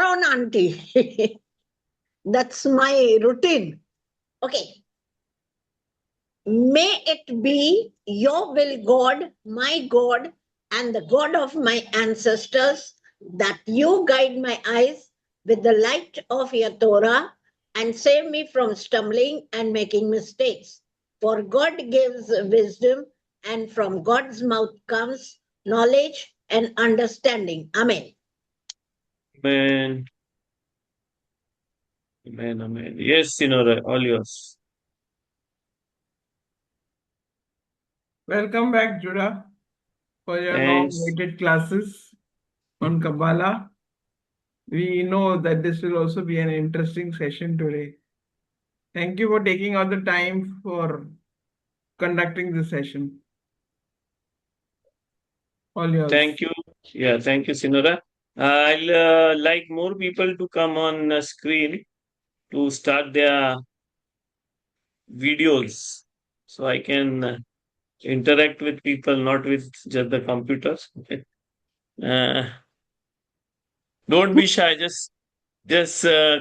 on, auntie. That's my routine. Okay. May it be your will, God, my God, and the God of my ancestors, that you guide my eyes with the light of your Torah and save me from stumbling and making mistakes. For God gives wisdom, and from God's mouth comes knowledge and understanding. Amen. Amen. Amen. Amen. Yes, Sinora, all yours. Welcome back, Judah, for your Thanks. long-awaited classes on Kabbalah. We know that this will also be an interesting session today. Thank you for taking out the time for conducting this session. All yours. Thank you. Yeah, thank you, Sinora. I'll like more people to come on screen to start their videos so I can interact with people, not with just the computers. Okay. Don't be shy. Just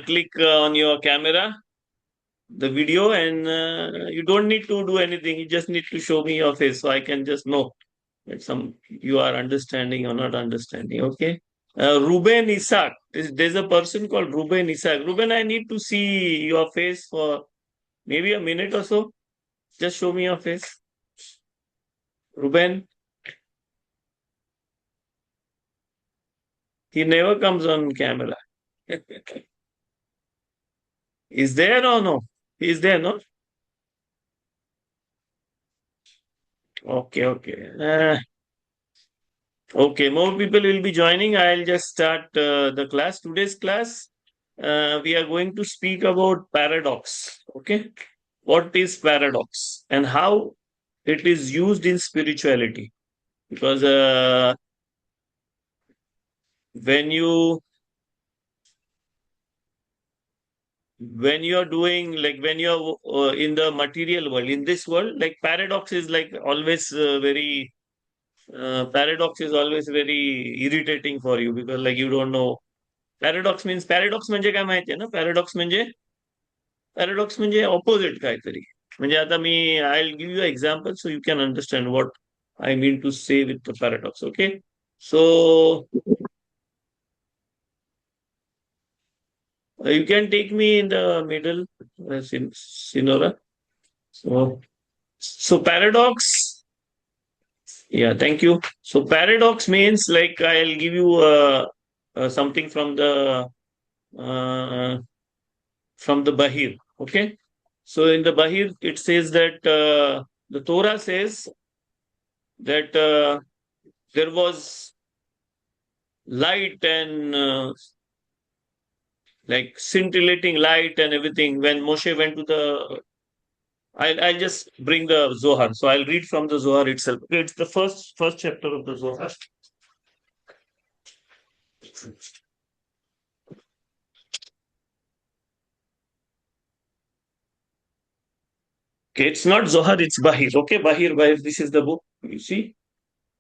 click on your camera, the video, and you don't need to do anything. You just need to show me your face so I can just know that you are understanding or not understanding. Okay. Ruben Isaac. There's a person called Ruben Isaac. Ruben, I need to see your face for maybe a minute or so. Just show me your face. Ruben. He never comes on camera. Is there or no? He is there, no? Okay, okay. Okay, more people will be joining. I'll just start the class. Today's class, we are going to speak about paradox. Okay. What is paradox and how it is used in spirituality? Because when you are doing, like, when you're in the material world, in this world, like, paradox is like always very paradox is always very irritating for you, because like you don't know. पॅरेडॉक्स म्हणजे काय माहितीये ना? पॅरेडॉक्स म्हणजे opposite काहीतरी. म्हणजे आता मी I will give you example so you can understand what I mean to say with the paradox. Okay, so you can take me in the middle, Sinora. So paradox. Yeah, thank you. So paradox means, like, I'll give you something from the Bahir. Okay. So in the Bahir, it says that the Torah says that there was light and like scintillating light and everything when Moshe went to the. I'll just bring the Zohar. So I'll read from the Zohar itself. Okay, it's the first chapter of the Zohar. Okay, it's not Zohar, it's Bahir. Okay, Bahir. This is the book. You see,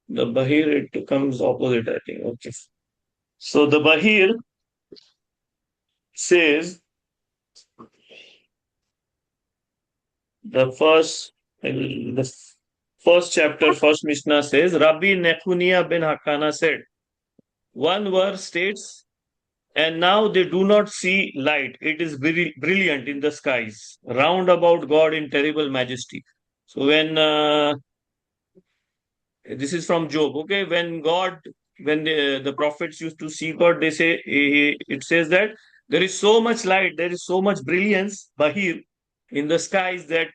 the Bahir, it comes opposite, I think. Okay. So the Bahir says the first chapter, first Mishnah says, Rabbi Nechunia ben Hakana said, one verse states, and now they do not see light. It is brilliant in the skies, round about God in terrible majesty. So when this is from Job, okay, when the prophets used to see God, they say, it says that there is so much light, there is so much brilliance, Bahir, in the skies, that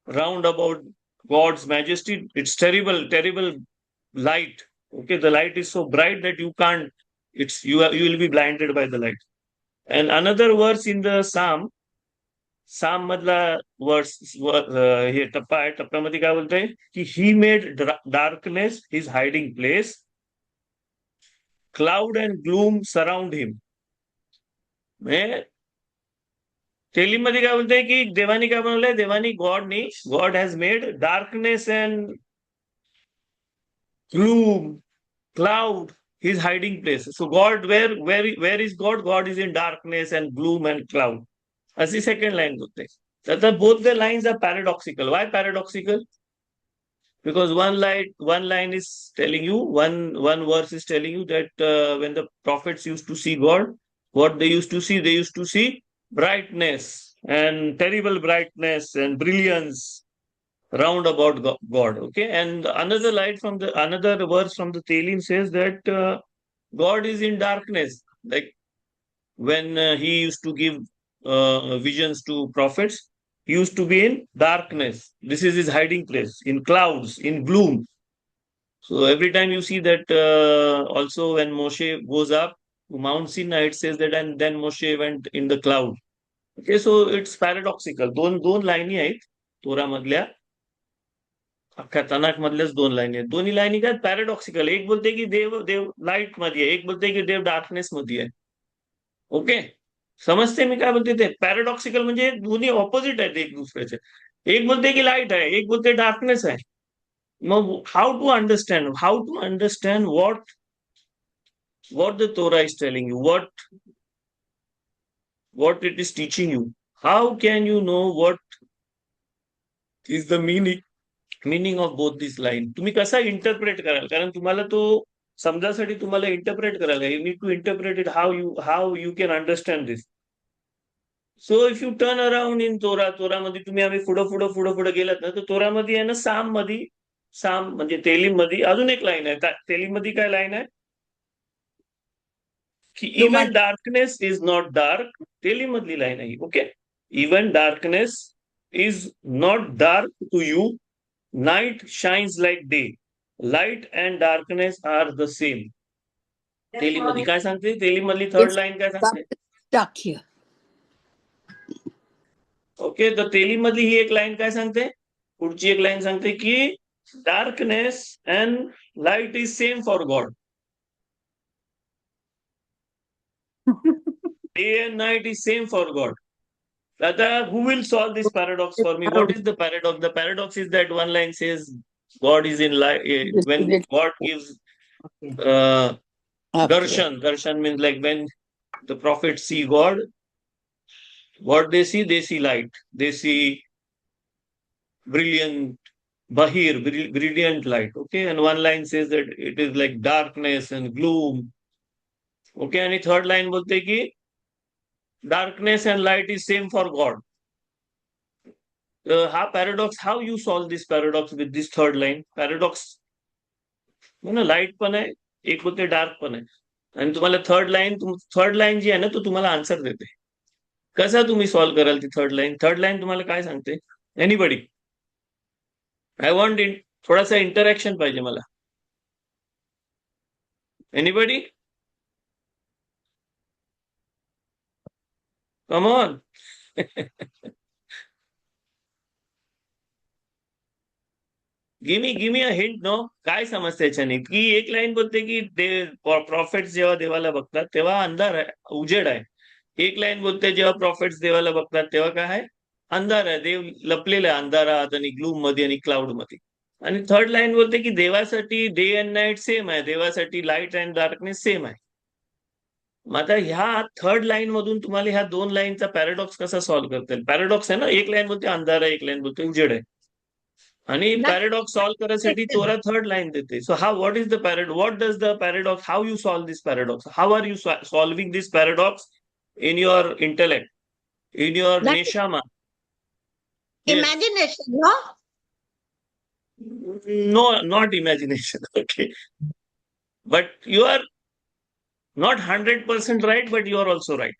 round about God's majesty, it's terrible light. Okay, the light is so bright that you can't. You will be blinded by the light. And another verse in the Psalm मधला वर्स हे टप्पा आहे. टप्प्यामध्ये काय बोलतंय की he made darkness his hiding place, cloud and gloom surround him. तेलीमध्ये काय बोलतंय की देवानी काय बनवलंय, God has made darkness and gloom, cloud his hiding place. So God, where is God? God is in darkness and gloom and cloud. अशी second line बोलते. तर both the lines are paradoxical. Why paradoxical? Because one line is telling you, one verse is telling you that when the prophets used to see God, what they used to see brightness and terrible brightness and brilliance round about God. Okay, and another verse from the Tehillim says that God is in darkness. Like when he used to give visions to prophets, he used to be in darkness. This is his hiding place, in clouds, in gloom. So every time you see that, also when Moshe goes up to Mount Sinai, it says that, and then Moshe went in the cloud. Okay, so it's paradoxical. दोन लाईनी आहेत तोरामधल्या, अख्ख्या तनाक मधल्याच दोन लाईनी आहेत. दोन्ही लाईनी काय पॅराडॉक्सिकल. एक बोलते की देव लाईट मध्ये आहे, एक बोलते की देव डार्कनेस मध्ये आहे. ओके, समजते मी काय बोलते ते? पॅराडॉक्सिकल म्हणजे दोन्ही ऑपोजिट आहेत एक दुसऱ्याचे. एक बोलते की लाईट आहे, एक बोलते डार्कनेस आहे. मग how to understand what the Torah is telling you, what it is teaching you? How can you know what is the meaning of both these lines? तुम्ही कसा इंटरप्रेट कराल? कारण तुम्हाला तो समजासाठी तुम्हाला इंटरप्रेट करायला, you need to interpret it how you can understand this. So if you turn around in तोरामध्ये तुम्ही आम्ही पुढे गेलात ना, तर तोरामध्ये आहे ना, साम म्हणजे तेलीम मध्ये अजून एक लाईन आहे. तेलीम मध्ये काय लाईन आहे की even darkness is not dark. Tehillim मधली लाईन आहे. Okay, even darkness is not dark to you, night shines like day, light and darkness are the same. Tehillim मध्ये काय सांगते? तेलीम मधली थर्ड लाईन काय सांगते? ओके, तर तेलीम मधली ही एक लाईन काय सांगते? पुढची एक लाईन सांगते की darkness and light is same for God. Day and night is same for God. Tata, who will solve this paradox for me? What is the paradox? The paradox is that one line says God is in light. When God gives darshan means like when the prophets see God, what they see light. They see brilliant light. Okay, and one line says that it is like darkness and gloom. Okay, and third line bolte ki darkness and light is same for God. Paradox, how you solve this paradox with this third line? Paradox, light पण आहे, एक बोलते dark पण आहे, आणि तुम्हाला third line जी आहे ना, तो तुम्हाला आन्सर देते. कसा तुम्ही सॉल्व्ह कराल ती थर्ड लाईन तुम्हाला काय सांगते? एनीबडी? आय वॉन्ट थोडासा इंटरॅक्शन पाहिजे मला. Anybody? Come on. Give me a hint. No, काय समजते याच्याने? की एक लाईन बोलते की प्रॉफिट्स जेव्हा देवाला बघतात तेव्हा अंधार आहे, उजेड आहे. एक लाईन बोलते जेव्हा प्रॉफिट्स देवाला बघतात तेव्हा काय आहे? अंधार आहे, देव लपलेला आहे अंधारात आणि ग्लूम मध्ये आणि क्लाउड मध्ये. आणि थर्ड लाईन बोलते की देवासाठी डे अँड नाईट सेम आहे, देवासाठी लाईट अँड डार्कनेस सेम आहे. मग आता ह्या थर्ड लाईन मधून तुम्हाला ह्या दोन लाईनचा पॅराडॉक्स कसा सॉल्व्ह करता येईल? पॅराडॉक्स आहे ना, एक लाईन बोलते अंधार आहे, एक लाईन बोलते उजेड आहे, आणि पॅराडॉक्स सॉल्व्ह करण्यासाठी तोरा थर्ड लाईन देते. So what is the what does the paradox? How you solve this paradox? How are you solving this paradox in your intellect, in your neshama? Imagination, no? No, not imagination. Okay, but you are not 100% right, but you are also right.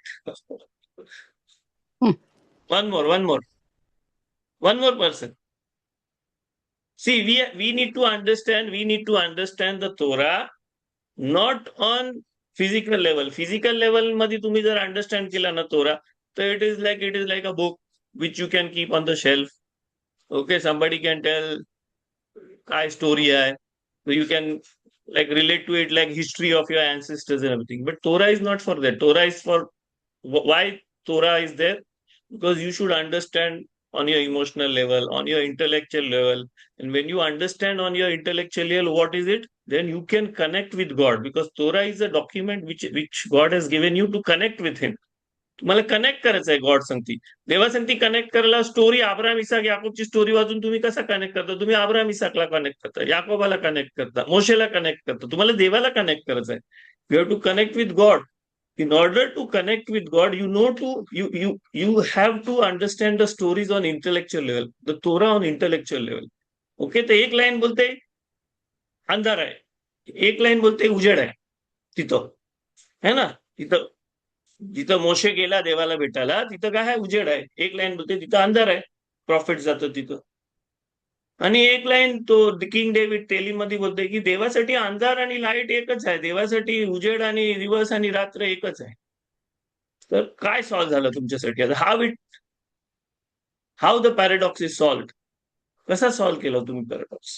One more person. See, we need to understand the Torah not on physical level मध्ये तुम्ही जर understand केला ना तोरा, तर it is like a book which you can keep on the shelf. Okay, somebody can tell काय story आहे, you can like relate to it like history of your ancestors and everything. But Torah is not for that. Torah is for why Torah is there, because you should understand on your emotional level, on your intellectual level. And when you understand on your intellectual level what is it, then you can connect with God, because Torah is a document which God has given you to connect with Him. तुम्हाला connect करायचं आहे God सांगती. देवा सांगती connect करायला story Abraham Isaac याकोबची story वाचून तुम्ही कसा connect करता? तुम्ही अब्राहम इसाकला कनेक्ट करता, याकोबाला कनेक्ट करता, मोशेला कनेक्ट करता. तुम्हाला देवाला कनेक्ट करायचं आहे. You have to connect with God. In order to connect with God, you have to understand the stories on intellectual level, the Torah on intellectual level. Okay, तर एक line बोलते अंधार आहे, एक लाईन बोलते उजेड आहे तिथं, है ना? तिथं जिथं मोशे गेला देवाला भेटायला तिथं काय आहे? उजेड आहे. एक लाईन बोलते तिथं अंधार आहे, प्रॉफिट जातं तिथं. आणि एक लाईन तो किंग डेव्हिड टेली मध्ये बोलते की देवासाठी अंधार आणि लाईट एकच आहे, देवासाठी उजेड आणि दिवस आणि रात्र एकच आहे. तर काय सॉल्व्ह झालं तुमच्यासाठी? आता how the paradox is solved. कसा सॉल्व्ह केला तुम्ही पॅराडॉक्स?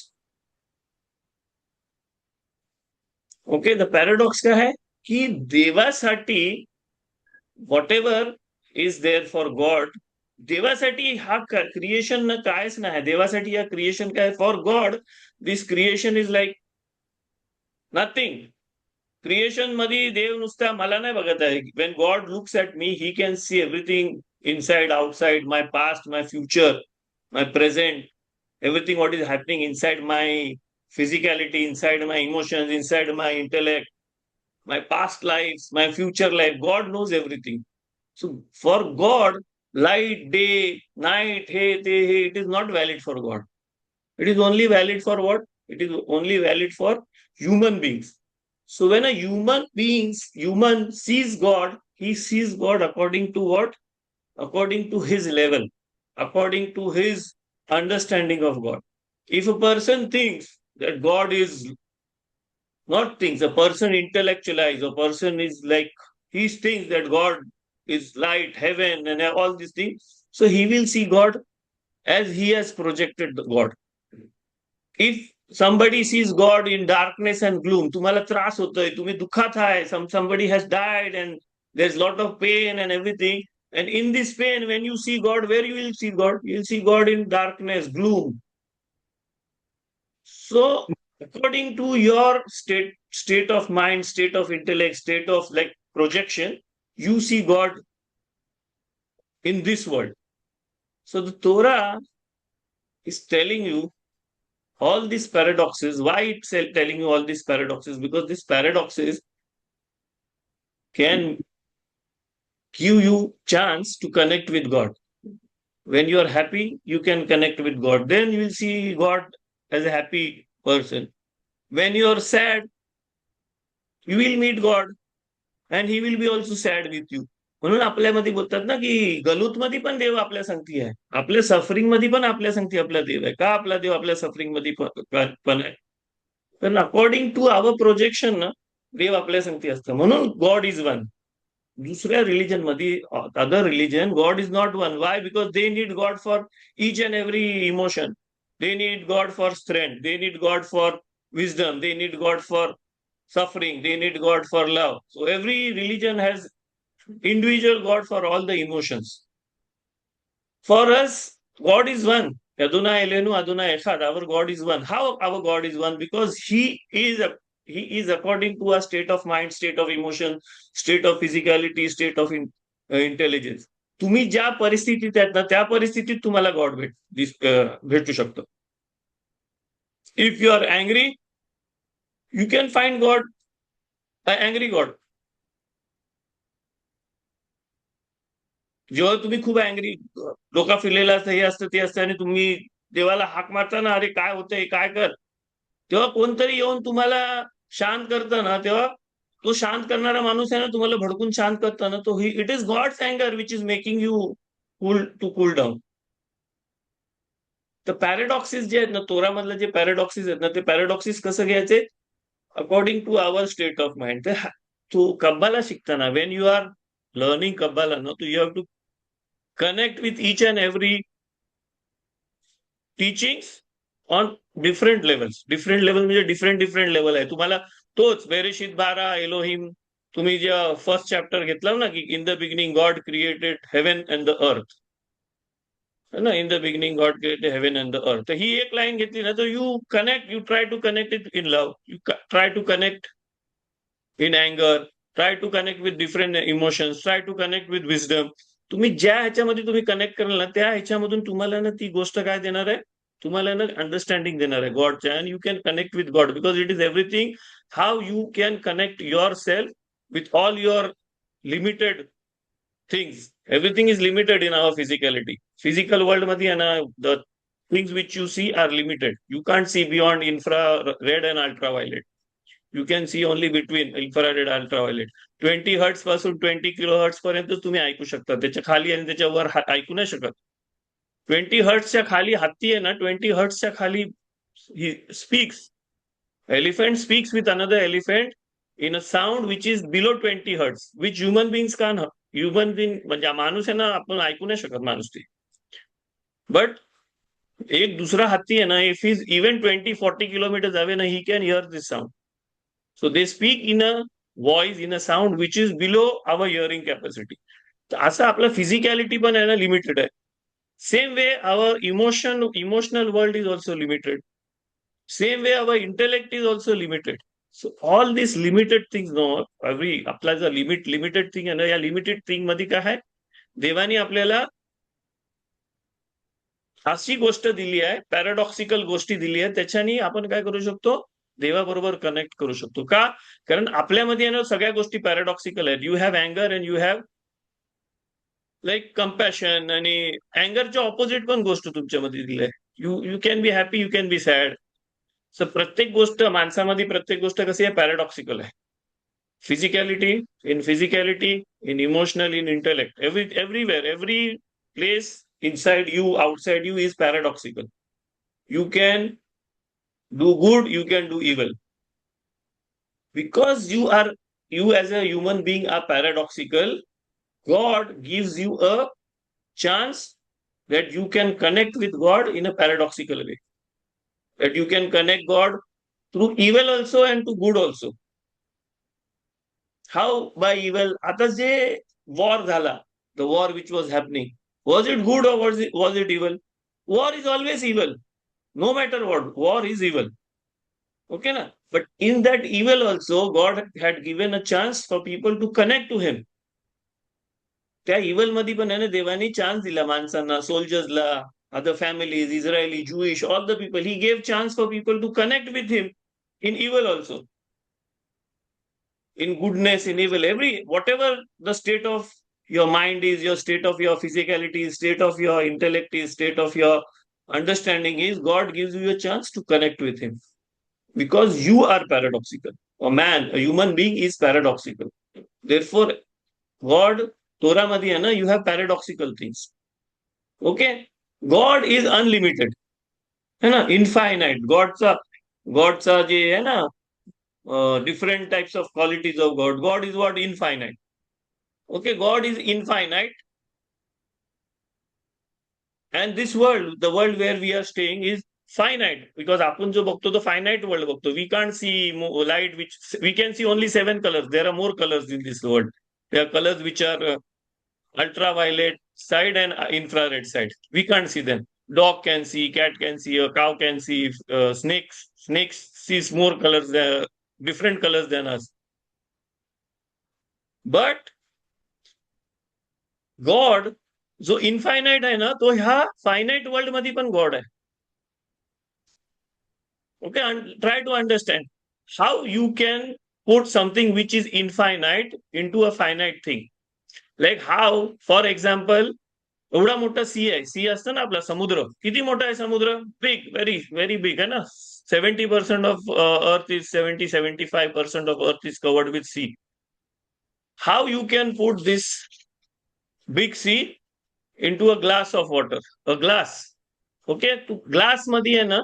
ओके, द पॅराडॉक्स काय आहे की देवासाठी whatever is there for God, देवासाठी हा क्रिएशन न कायच नाही. देवासाठी या क्रिएशन काय? For God this creation is like nothing. Creation मध्ये देव नुसता मला नाही बघत आहे. Wien God looks at me, he can see everything inside, outside, my past, my future, my present, everything what is happening inside my physicality, inside my emotions, inside my intellect, my past lives, my future life. God knows everything. So for God, light, day, night, hey, it is not valid for God. It is only valid for what? It is only valid for human beings. So when a human sees God, he sees God according to what? According to his level, according to his understanding of God. If a person thinks that God is not things, a person intellectualize, a person is like, he thinks that God is light, heaven, and all these things, so he will see God as he has projected God. If somebody sees God in darkness and gloom, तुम्हाला त्रास होतोय, तुम्ही दुःखात आहे, somebody has died and there's lot of pain and everything, and in this pain, when you see God, where you will see God? You will see God in darkness, gloom. So according to your state of mind, state of intellect, state of like projection, you see God in this world. So the Torah is telling you all these paradoxes. Why it's telling you all these paradoxes? Because these paradoxes can give you chance to connect with God. When you are happy, you can connect with God. Then you will see God as a happy person. When you are sad, you will meet God and he will be also sad with you. म्हणून आपल्यामध्ये बोलतात ना की गलूत मध्ये पण देव आपल्या संगती आहे, आपल्या सफरिंग मध्ये पण आपल्या संगती आपला देव आहे. का आपला देव आपल्या सफरिंग मध्ये पण आहे? कारण अकॉर्डिंग टू आवर प्रोजेक्शन ना देव आपल्या संगती असतं. म्हणून गॉड इज वन. दुसऱ्या रिलीजन मध्ये, other religion, God is not one. Y? Because they need God for each and every emotion. They need God for strength. They need God for wisdom. They need God for suffering. They need God for love. So every religion has individual God for all the emotions. For us, God is one. Adonai Elenu, Adonai Echad. Our God is one. How our God is one? Because He is according to a state of mind, state of emotion, state of physicality, state of intelligence. तुम्ही ज्या परिस्थितीत आहेत ना त्या परिस्थितीत तुम्हाला God भेटू शकतो. If you are angry, you can find God, angry God. जेव्हा तुम्ही खूप अँग्री, डोका फिरलेला असतं, हे असतं ते असतं, आणि तुम्ही देवाला हाक मारता ना, अरे काय होतंय, काय कर, तेव्हा कोणतरी येऊन तुम्हाला शांत करतं ना, तेव्हा तो शांत करणारा माणूस आहे ना, तुम्हाला भडकून शांत करतं ना, तो इट इज गॉड्स अँगर which is making you cool down. तर पॅराडॉक्सिस जे आहेत ना, तोरामधले जे पॅराडॉक्सिस आहेत ना, ते पॅराडॉक्सिस कसं घ्यायचे? According to our state of mind. तू कब्बाला शिकताना, when you are learning Kabbalah ना, you have to connect with each and every teachings on different levels. Different level म्हणजे डिफरंट लेवल आहे. तुम्हाला तोच बेरेशीत 12 एलोहिम, तुम्ही जे फर्स्ट चॅप्टर घेतला ना की in the beginning God created heaven and the earth, ना, in the beginning God created heaven and the earth. तर ही एक लाईन घेतली ना, तर you connect, you try to connect it in love, you try to connect in anger, try to connect with different emotions, try to connect with wisdom. तुम्ही ज्या ह्याच्यामध्ये तुम्ही कनेक्ट कराल ना, त्या ह्याच्यामधून तुम्हाला ना ती गोष्ट काय देणार आहे, तुम्हाला ना अंडरस्टँडिंग देणार आहे गॉडच्या, and you can connect with God because it is everything. How you can connect yourself with all your limited things. Everything is limited in our physicality. Physical world मध्ये आहे ना, the things which you see are limited. You can't see beyond infrared and ultraviolet. You can see only between infrared ultraviolet. 20 hertz पासून 20 kHz पर्यंत तुम्ही ऐकू शकता. त्याच्या खाली आणि त्याच्यावर ऐकू नाही शकत. 20 हर्ट्सच्या खाली हत्ती आहे ना, 20 हर्ट्सच्या खाली he speaks. Elephant speaks with another elephant in a sound which is below 20 hertz, which human beings can. Human Bing म्हणजे माणूस आहे ना, आपण ऐकू नाही शकत माणूस ते. बट एक दुसरा हत्ती आहे ना, if is even 20-40 kilometers away ना, he can hear this sound. So they speak in a voice, in a sound which is below our hearing capacity. तर असं आपलं फिजिकॅलिटी पण आहे ना लिमिटेड आहे. Same way our emotional world is also limited. Same way our intellect is also limited. So all this limited things no, आपला जो limited thing आहे ना, या लिमिटेड थिंग मध्ये काय आहे, देवानी आपल्याला अशी गोष्ट दिली आहे, पॅराडॉक्सिकल गोष्टी दिली आहे, त्याच्यानी आपण काय करू शकतो, देवाबरोबर कनेक्ट करू शकतो. का? कारण आपल्यामध्ये ना सगळ्या गोष्टी पॅराडॉक्सिकल आहेत. यू हॅव अँगर and you have like compassion, आणि अँगरच्या ऑपोजिट पण गोष्ट तुमच्यामध्ये दिली आहे. You can be happy, you can be sad. So प्रत्येक गोष्ट माणसामध्ये, प्रत्येक गोष्ट कशी आहे, पॅराडॉक्सिकल आहे. Physicality, in emotional, in intellect, everywhere, every place inside you, outside you is paradoxical. You can do good, you can do evil. Because you as a human being are paradoxical, God gives you a chance that you can connect with God in a paradoxical way. That you can connect God through evil also and to good also. How by evil? आता जे war झाला, the war which was happening, was it good or was it evil? War is always evil. No matter what, war is evil. Okay, na? But in that evil also, God had given a chance for people to connect to Him. त्या evil मध्ये पण आहे ना, देवानी chance दिला माणसांना, सोल्जर्सला, other families, Israeli, Jewish, all the people. He gave chance for people to connect with Him in evil also. In goodness, in evil, whatever the state of your mind is, your state of your physicality is, state of your intellect is, state of your understanding is, God gives you a chance to connect with Him. Because you are paradoxical. A human being is paradoxical. Therefore, God, Torah मध्ये आहे ना, you have paradoxical things. Okay? God is unlimited. है ना? Infinite. Godचा जे आहे ना, different types of qualities of God. God is what? Infinite. Okay, God is infinite. And this world, the world where we are staying, is finite. Because आपण जो बघतो तो finite world बघतो. We can't see light, which we can see only 7 colors. There are more colors in this world. There are colors which are ultraviolet side and infrared side. We can't see them. Dog can see, cat can see, a cow can see, snakes sees more colors, different colors than us. But God जो infinite आहे ना, तो ह्या finite world मध्ये पण God आहे. Okay, try to understand how you can put something which is infinite into a finite thing. Like how, for example, एवढा मोठा सी आहे. सी असतं ना आपला समुद्र. किती मोठा आहे समुद्र? बिग, व्हेरी व्हेरी बिग आहे ना. 70% of earth is 75% of earth is covered with sea. How you can put this big sea into a glass of water, a glass. Okay, तू ग्लास मध्ये आहे ना,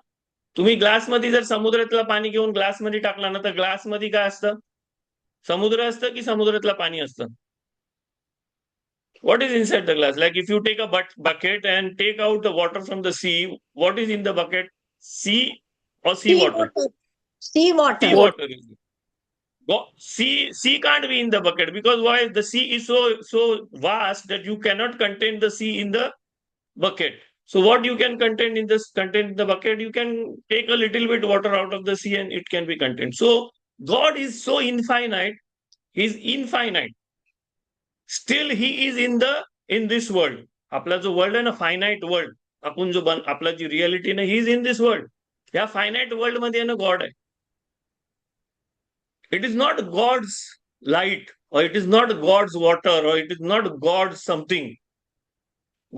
तुम्ही ग्लास मध्ये जर समुद्रातलं पाणी घेऊन ग्लास मध्ये टाकला ना, तर ग्लास मध्ये काय असतं? समुद्र असतं की समुद्रातलं पाणी असतं? What is inside the glass? Like if you take a bucket and take out the water from the sea, what is in the bucket? Sea or sea water? Sea water. Sea water is it. Sea can't be in the bucket, because why? The sea is so vast that you cannot contain the sea in the bucket. So what you can contain in the bucket, you can take a little bit water out of the sea and it can be contained. So God is so infinite, He's infinite. Still He is in this world. आपला जो world आहे ना, finite world, आपण जो आपला जी reality ना, ही is in this world. या finite world मध्ये ना गॉड आहे. It is not God's light, or it is not God's water, or it is not God's something.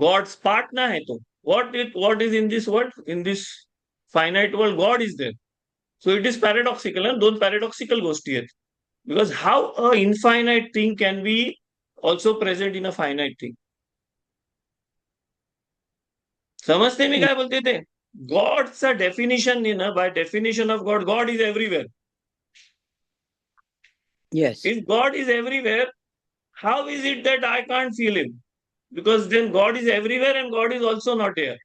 God's part na hai to. What is in this world? In this finite world, God is there. So it is paradoxical. And दोन paradoxical गोष्टी आहेत. Because how a infinite thing can be also present in a finite thing. समजते मी काय बोलते ते? God's definition, by definition of God, God is everywhere. Yes. If God is everywhere, how is it that I can't feel Him? Because then God is everywhere and God is also not here.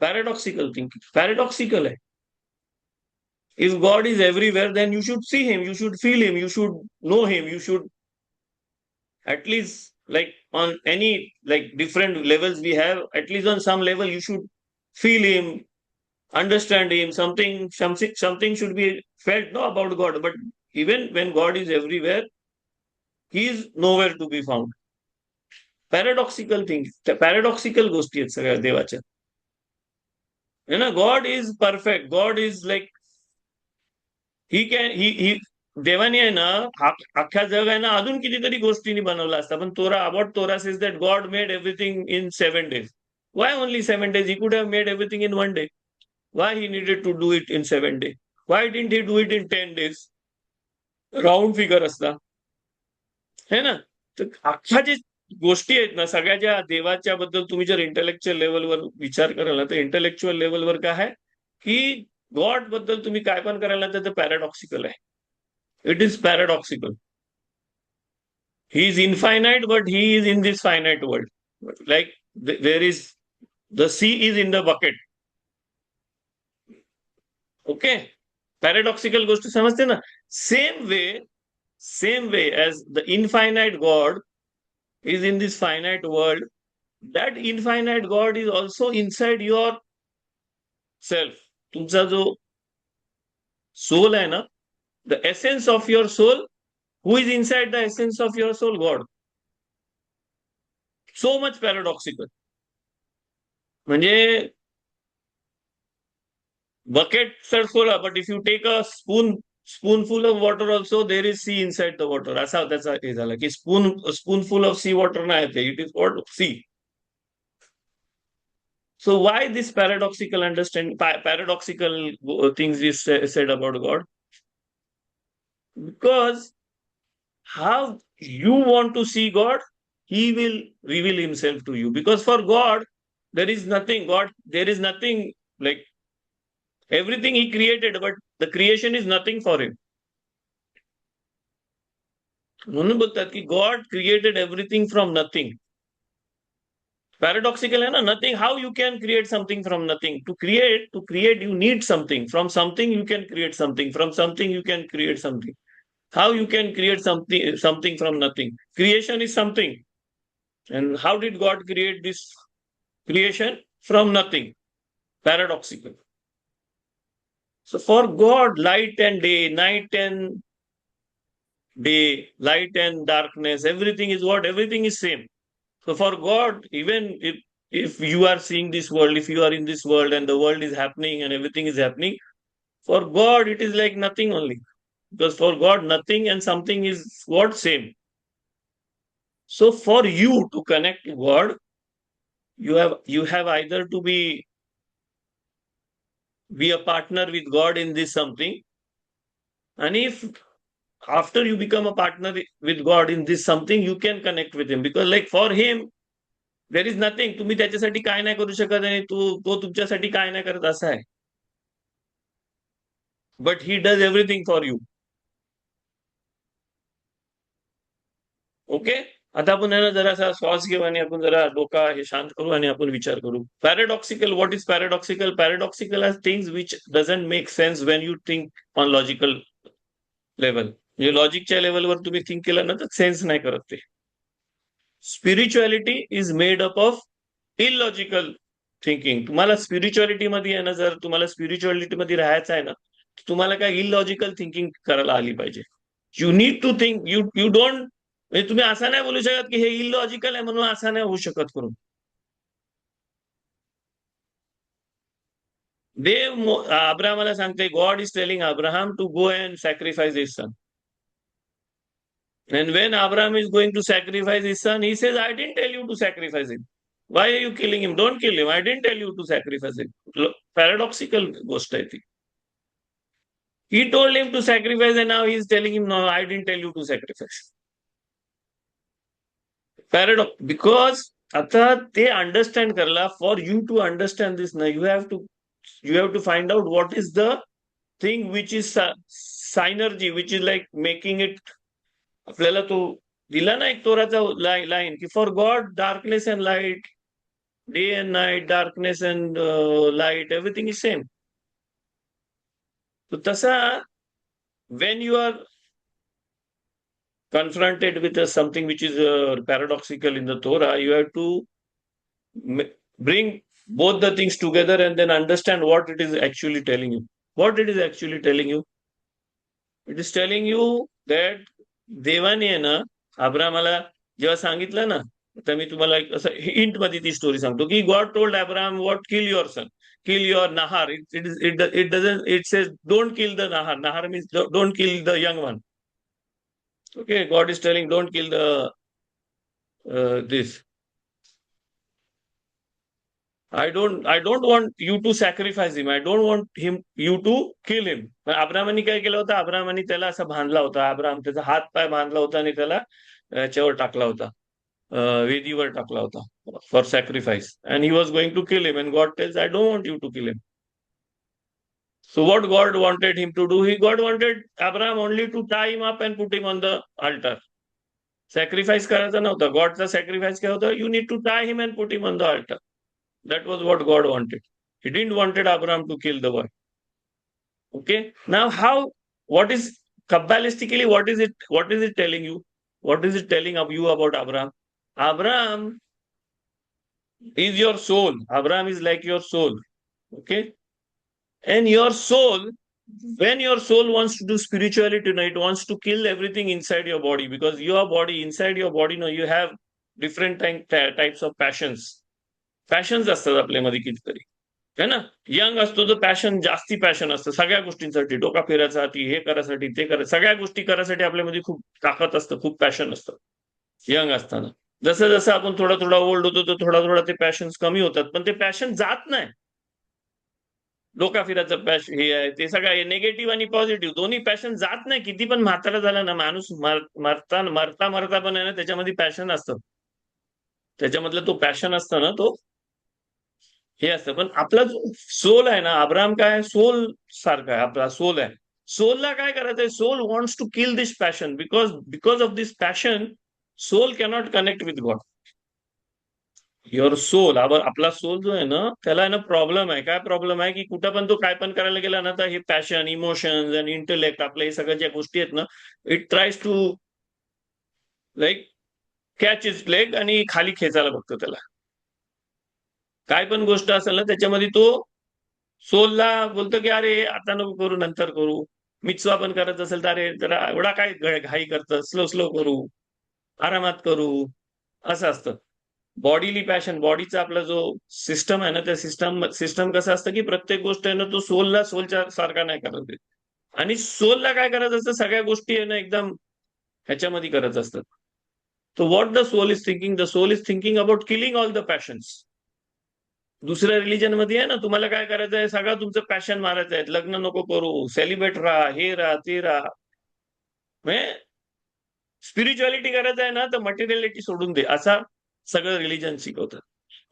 Paradoxical thinking. Paradoxical hai. If God is everywhere, then you should see Him, you should feel Him, you should know Him, you should at least, like on any like different levels we have, at least on some level you should feel Him, understand Him, something should be felt about God. But even when God is everywhere, He is nowhere to be found. Paradoxical things, paradoxical गोष्टी आहेत सगळ्या देवाच्या. God is perfect. God is like, he देवाने आहे ना, अख्ख्या जग आहे ना, अजून कितीतरी गोष्टींनी बनवलं असतं. पण Torah says that God made everything in 7 days. Why only 7 days? He could have made everything in 1 day. Why he needed to do it in 7 days? Why didn't he do it in 10 days? Round figure असता है ना. तर अख्ख्या जे गोष्टी आहेत ना, सगळ्या ज्या देवाच्या बद्दल तुम्ही जर इंटेलेक्च्युअल लेवलवर विचार कराल ना, तर इंटेलेक्च्युअल लेवलवर काय आहे की गॉड बद्दल तुम्ही काय पण करायला तर ते पॅराडॉक्सिकल आहे. It is paradoxical. He is infinite but he is in this finite world. Like there is the sea is in the bucket. Okay, paradoxical गोष्ट समजते ना. Same way as the infinite God is in this finite world, that infinite God is also inside your self. तुमचा जो soul आहे ना, the essence of your soul, who is inside the essence of your soul? God. So much paradoxical. म्हणजे bucket sir sola, but if you take a spoonful of water also, there is sea inside the water. असा त्याचा हे झाला की spoonful of sea water नाही ते. It is what? Sea. So why this paradoxical understanding, paradoxical things is said about God? Because how you want to see God, He will reveal Himself to you. Because for God, there is nothing. There is nothing like everything He created, but the creation is nothing for Him. म्हणून बोलतात की God created everything from nothing. Paradoxical है ना, nothing. How you can create something from nothing? To create you need something. From something you can create something. From something you can create something. How you can create something from nothing? Creation is something. And how did God create this creation? From nothing. Paradoxical. So for God, light and day, night and day, light and darkness, everything is what? Everything is same. So for God, even if you are seeing this world, if you are in this world and the world is happening and everything is happening, for God it is like nothing only. Because for God, nothing and something is what? Same. So for you to connect to God, you have either to be a partner with God in this something. And if after you become a partner with God in this something, you can connect with Him. Because like for Him, there is nothing. तुम्ही त्याच्यासाठी काय नाही करू शकत आणि तो तुमच्यासाठी काय नाही करत असं आहे. But He does everything for you. Okay, आता आपण जरासा श्वास घेऊ आणि आपण जरा डोका हे शांत करू आणि आपण विचार करू. Paradoxical, what is paradoxical? Paradoxical are things which doesn't make sense when you think on logical level. म्हणजे लॉजिकच्या लेवलवर तुम्ही थिंक केलं ना तर सेन्स नाही करत ते. Spirituality is made up of illogical thinking. तुम्हाला स्पिरिच्युअलिटी मध्ये आहे ना, जर तुम्हाला स्पिरिच्युअलिटी मध्ये राहायचं आहे ना, तुम्हाला काय इलॉजिकल थिंकिंग करायला आली पाहिजे. You need to think. You you don't, म्हणजे तुम्ही असं नाही बोलू शकत की हे इलॉजिकल आहे म्हणून असं नाही होऊ शकत करून. देव अब्राहमाला सांगते, God is telling Abraham to go and sacrifice his son. And when Abraham is going to sacrifice his son, he says, I didn't tell you to sacrifice him. Why are you killing him? Don't kill him. I didn't tell you to sacrifice him. Paradoxical ghost, I think. He told him to sacrifice, and now he is telling him, no, I didn't tell you to sacrifice. Paradox. Because आता ते understand करला. For you to understand दिस ना, you have to find out what is the thing which is synergy, which is like making it. आपल्याला तो दिला ना एक तोराचा line की for God darkness and light, day and night, darkness and light, everything is same. तो तसा when you are confronted with something which is paradoxical in the Torah, you have to bring both the things together and then understand what it is actually telling you. What it is actually telling you? It is telling you that देवाने आहे ना अब्राहमाला जेव्हा सांगितलं ना, तर मी तुम्हाला एक असं हिंट मध्ये ती स्टोरी सांगतो की God told Abraham what, kill your son, kill your Nahar. It doesn't, it says don't kill the Nahar. Nahar means don't kill the young one. Okay, God is telling don't kill the this. I don't want you to sacrifice him. I don't want you to kill him. पण अब्राहमाने काय केलं होतं? अब्राहमाने त्याला असा बांधला होता. Abraham त्याचा हात पाय बांधला होता आणि त्याला याच्यावर टाकला होता, वेदीवर टाकला होता for sacrifice. And he was going to kill him and God tells I don't want you to kill him. So what God wanted him to do? God wanted Abraham only to tie him up and put him on the altar. Sacrifice करायचा नव्हता. गॉडचा sacrifice काय होता? You need to tie him and put him on the altar. That was what God wanted. He didn't wanted Abraham to kill the boy. Okay. Now what is Kabbalistically, what is it telling you? What is it telling you about Abraham? Abraham is your soul. Abraham is like your soul. Okay. And your soul, when your soul wants to do spirituality, it wants to kill everything inside your body, because your body, inside your body, you have different types of passions. Passions असतात आपल्यामध्ये कितीतरी, है ना. Young असतो तर passion, जास्ती passion असतं सगळ्या गोष्टींसाठी, डोका फिरायसाठी, हे करायसाठी, ते करायचं, सगळ्या गोष्टी करायसाठी आपल्यामध्ये खूप ताकद असतं, खूप पॅशन असतं यंग असताना. जसं जसं आपण थोडा थोडा ओल्ड होतो तर थोडा थोडा ते पॅशन्स कमी होतात, पण ते पॅशन जात नाही. डोका फिरायचं पॅशन हे आहे, ते सगळं निगेटिव्ह आणि पॉझिटिव्ह दोन्ही पॅशन जात नाही. किती पण म्हातारा झाला ना माणूस, मरता मरता पण आहे ना त्याच्यामध्ये पॅशन असतं, त्याच्यामधला तो पॅशन असतं ना, तो हे असतं. पण आपला जो सोल आहे ना, अब्राहम काय सोल सारखा आहे, आपला सोल आहे. सोलला काय करायचंय? Soul wants to kill this passion, because of this passion soul cannot connect with God. Your soul, आपला सोल जो आहे ना, त्याला आहे ना प्रॉब्लेम आहे. काय प्रॉब्लेम आहे की कुठं पण तो काय पण करायला गेला ना, तर हे पॅशन, इमोशन्स आणि इंटेलेक्ट, आपल्या हे सगळ्या ज्या गोष्टी आहेत ना, it tries to like catch his leg आणि खाली खेचायला बघतो त्याला. काय पण गोष्ट असेल ना त्याच्यामध्ये तो सोलला बोलतो की अरे आता नको करू, नंतर करू. मित्सवा पण करत असेल तर अरे जरा एवढा काय घाई करतं, स्लो स्लो करू, आरामात करू, असं असतं. बॉडीली पॅशन, बॉडीचा आपला जो सिस्टम आहे ना, त्या सिस्टम कसं असतं की प्रत्येक गोष्ट आहे ना, तो सोलच्या सारखा नाही करत देत. आणि सोलला काय करायचं असतं, सगळ्या गोष्टी आहे ना एकदम ह्याच्यामध्ये करत असतात. तो what the soul is thinking, the soul is thinking about killing all the passions. दुसऱ्या रिलीजन मध्ये आहे ना, तुम्हाला काय करायचं आहे, सगळं तुमचं पॅशन मारायचं आहे, लग्न नको करू, सेलिब्रेट राहा, हे राहा, ते राहा. म्हणजे स्पिरिच्युअलिटी करायचं आहे ना, तर मटेरियलिटी सोडून दे, असा सगळं रिलीजन शिकवतात.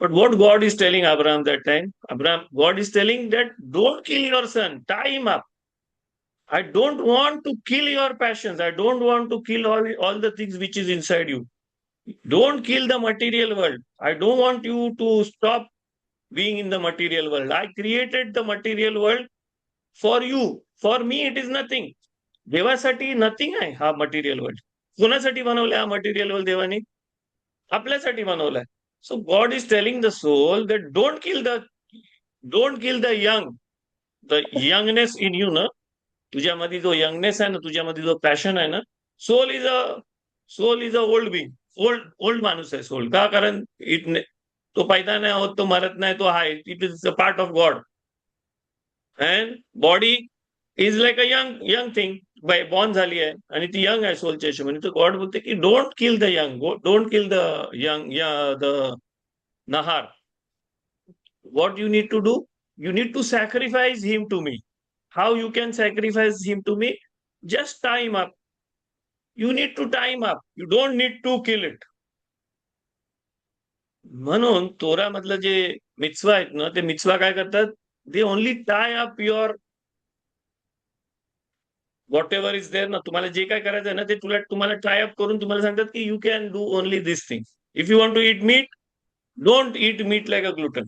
But what God is telling Abraham that time, God is telling that don't kill your son, tie him up. I don't want to kill your passions. I don't want to kill all the things which is inside you. Don't kill the material world. I don't want you to stop being in the material world. I created the material world for you. For me, it is nothing. देवासाठी nothing आहे हा material world. कोणासाठी बनवलाय हा material world देवाने? आपल्यासाठी बनवलाय. So God is telling the soul that don't kill the young. The youngness in you, na, तुझ्यामध्ये जो यंगनेस आहे ना, तुझ्यामध्ये जो पॅशन आहे ना, soul is a old being. Old माणूस आहे सोल. का? कारण तो पैदा नाही होत, तो मरत नाही, तो आहे. It is a part of God. And body is like a young thing. Born झाली आहे आणि ती यंग आहे सोलच्या हिशोबाने. तर गॉड बोलते की don't kill the young, don't kill the young, the Nahar. What you need to do? You need to sacrifice him to me. How you can sacrifice him to me? Just tie him up. You need to tie him up. You don't need to kill it. म्हणून तोरा मधलं जे मिtzvah आहेत ना, ते मिtzvah काय करतात? They only tie up your whatever is there ना. तुम्हाला जे काय करायचं आहे ना, ते तुम्हाला टाय अप करून तुम्हाला सांगतात की you can do only this thing. If you want to eat meat, don't eat meat like a glutton.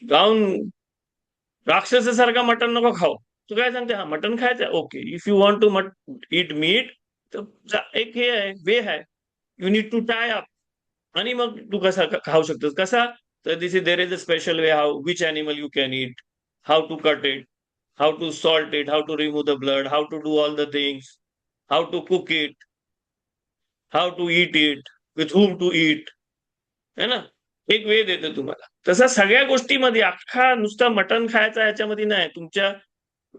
जाऊन राक्षसासारखा मटन नको खाऊ. तू काय सांगते? हा, मटन खायचं, okay. If you want to eat meat, तर एक हे आहे, वे आहे. You need to tie up. आणि मग तू कसा खाऊ शकतोस? कसा? तर this is there is a special way how which animal you can eat, how to cut it, how to salt it, how to remove the blood, how to do all the things, how to cook it, how to eat it, with whom to eat. है ना? एक वे देते तुम्हाला. तसा सगळ्या गोष्टीमध्ये अख्खा नुसता मटन खायचा याच्यामध्ये नाही. तुमच्या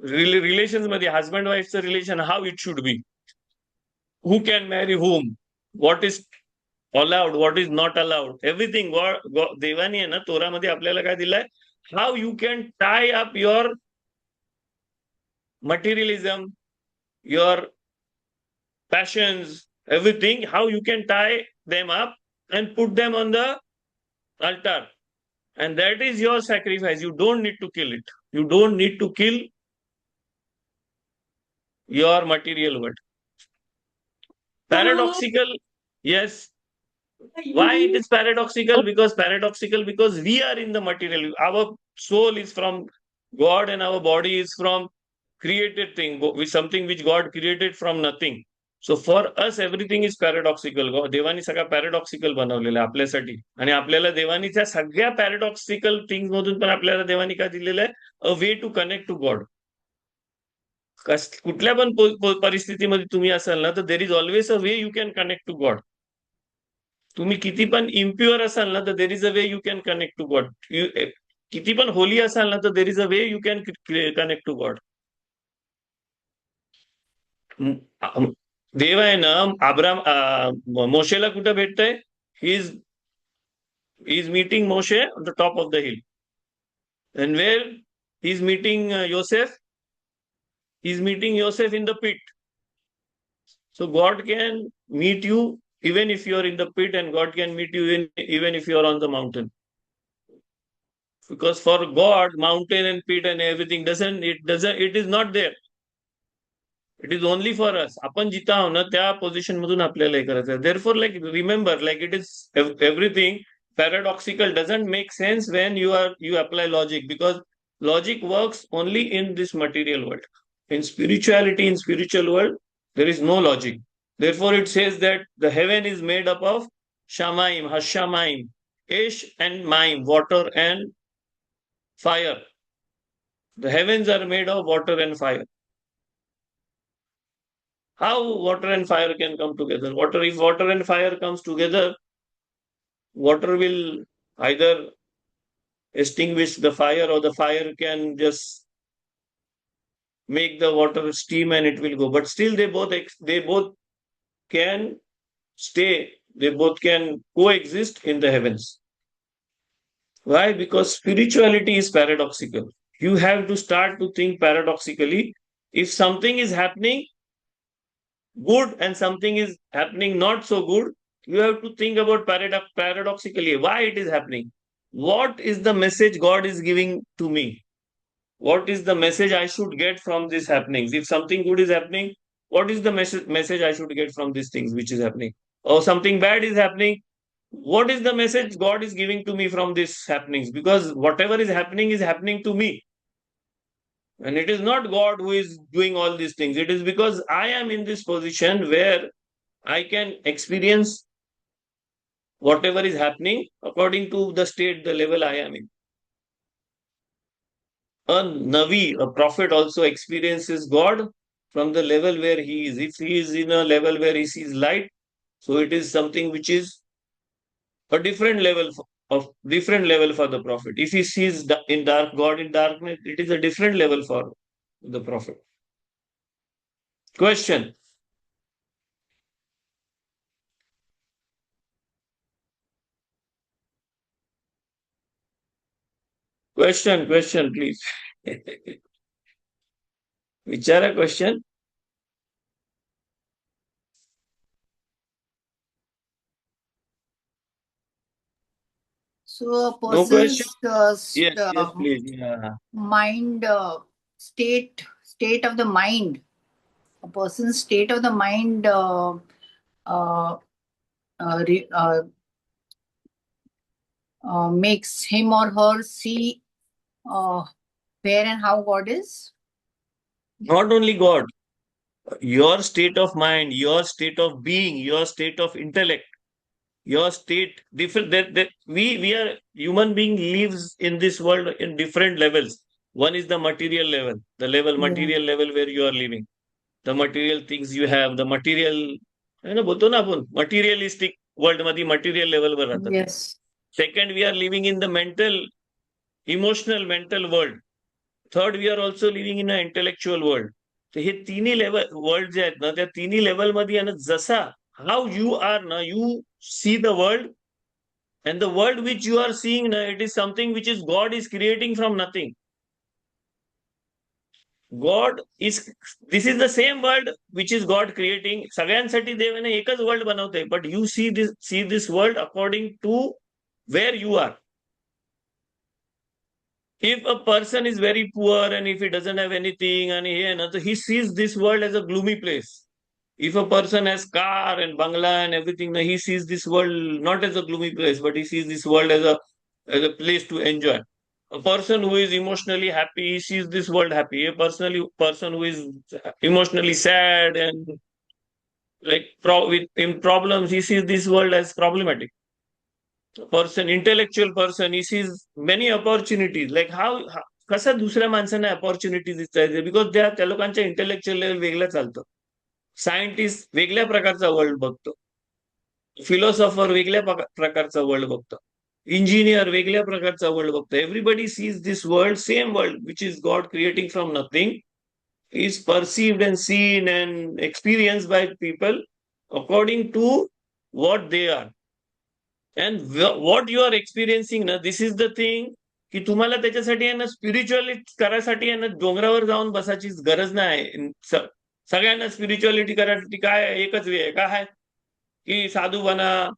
रिलेशन मध्ये, हजबंड वाईफचं relation, how it should be, who can marry whom, what is allowed, what is not allowed, everything. देवानी आहे ना तोरामध्ये आपल्याला काय दिलंय? How you can tie up your materialism, your passions, everything, how you can tie them up and put them on the altar. And that is your sacrifice. You don't need to kill it. You don't need to kill your material world. Paradoxical, yes. Why it is paradoxical? Because we are in the material. Our soul is from God and our body is from created thing, with something which God created from nothing. So for us everything is paradoxical. देवानी सगळा पॅराडॉक्सिकल बनवलेला आहे आपल्यासाठी. आणि आपल्याला देवानी त्या सगळ्या पॅराडॉक्सिकल थिंग्स मधून पण आपल्याला देवानी काय दिलेलं आहे? A way to connect to God. कुठल्या पण परिस्थितीमध्ये तुम्ही असाल ना, तर there is always a way you can connect to God. तुम्ही किती पण इम्प्युअर असाल ना, तर there is a way you can connect to God. किती पण होली असाल ना, तर there is a way you can connect to God. देव आहे ना, मोशेला कुठे भेटतंय? He is meeting Moshe on the top of the hill. And where he is meeting Yosef? He is meeting Yosef in the pit. So God can meet you even if you are in the pit, and God can meet you even if you are on the mountain. Because for God, mountain and pit and everything it is not there. It is only for us. आपण जिथं आहो ना, त्या position मधून आपल्याला हे करायचं आहे. Therefore like remember, like it is everything paradoxical doesn't make sense when you apply logic, because logic works only in this material world. In spirituality, in spiritual world, there is no logic. Therefore it says that the heaven is made up of shamaim, hashamaim, ish and maim, water and fire. The heavens are made of water and fire. How water and fire can come together? If water and fire comes together, water will either extinguish the fire, or the fire can just make the water steam and it will go. But still they both can stay. They both can coexist in the heavens. Why? Because spirituality is paradoxical. You have to start to think paradoxically. If something is happening good and something is happening not so good, you have to think about paradoxically why it is happening. What is the message God is giving to me? What is the message I should get from these happenings? If something good is happening, what is the message I should get from these things which is happening? Or something bad is happening, what is the message God is giving to me from these happenings? Because whatever is happening to me. And it is not God who is doing all these things. It is because I am in this position where I can experience whatever is happening according to the state, the level I am in. A Navi, a prophet, also experiences God from the level where he is. If he is in a level where he sees light, so it is something which is a different level of different level for the prophet. If he sees in dark God in darkness, it is a different level for the prophet. Question. Question, please. Vichara question. So a No question? person's Yes, please. Yeah. mind state of the mind, a person's state of the mind uh, re, makes him or her see where and how God is. Not only God, your state of mind, your state of being, your state of intellect, your state different that we are human being lives in this world in different levels. One is the material level, the level Yeah. material level where you are living, the material things you have, the material बोलतो ना आपण materialistic world मध्ये material level वर राहतात. Yes. Second, we are living in the mental world. Third, we are also living in an intellectual world. तर हे तिन्ही level world जे आहेत ना त्या तिन्ही लेवल मध्ये आहे ना जसा हाऊ यू आर ना you see the world and the world which you are seeing now, it is something which is God is creating from nothing. God is, this is the same world which is God creating. सगळ्यांसाठी देवाने एकच world बनवतंय, but you see this world according to where you are. If a person is very poor and if he doesn't have anything and he sees this world as a gloomy place. If a person has car and bangla and everything, he sees this world not as a gloomy place, but he sees this world as a place to enjoy. A person who is emotionally happy, he sees this world happy. A person who is emotionally sad and like in problems, he sees this world as problematic. A person, intellectual person, he sees many opportunities. Like how कसं दुसऱ्या माणसांना opportunity दिसतात because त्या लोकांच्या intellectual level वेगळं चालतं. Scientist वेगळ्या प्रकारचा वर्ल्ड बघतो, फिलॉसॉफर वेगळ्या प्रकारचा वर्ल्ड बघतो, इंजिनियर वेगळ्या प्रकारचा वर्ल्ड बघतो. Everybody sees this world same world which is God creating from nothing is perceived and seen and experienced by people according to what they are. And what you are experiencing ना, this is the thing की तुम्हाला त्याच्यासाठी आहे ना spiritually करायसाठी आहे ना डोंगरावर जाऊन बसायची गरज नाही. सगळ्यांना स्पिरिच्युअलिटी करायसाठी काय एकच वे आहे काय की साधू बना,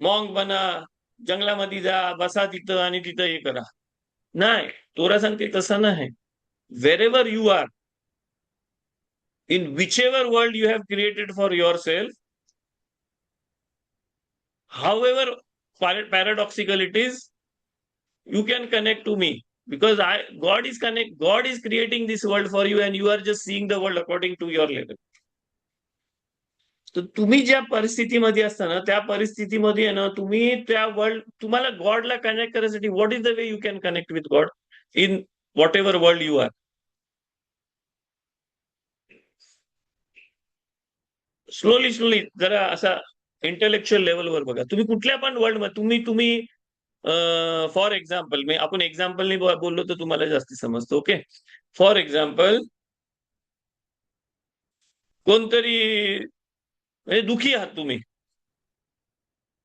मॉंग बना, जंगलामध्ये जा, बसा तिथं आणि तिथं हे करा. नाही, तोरा सांगते तसं नाही. wherever you are, in whichever world you have created for yourself, however paradoxical it is, you can connect to me because God is creating this world for you and you are just seeing the world according to your level. तर तुम्ही ज्या परिस्थितीमध्ये असता ना त्या परिस्थितीमध्ये आहे ना तुम्ही त्या वर्ल्ड तुम्हाला गॉडला कनेक्ट करण्यासाठी what is the way you can connect with God in whatever world you are. Slowly जरा असा इंटेलेक्च्युअल लेवलवर बघा. तुम्ही कुठल्या पण वर्ल्ड मध्ये तुम्ही फॉर एक्झाम्पल आपण एक्झाम्पलनी बोललो तर तुम्हाला जास्ती समजतं. ओके, फॉर एक्झाम्पल कोणतरी म्हणजे दुःखी आहात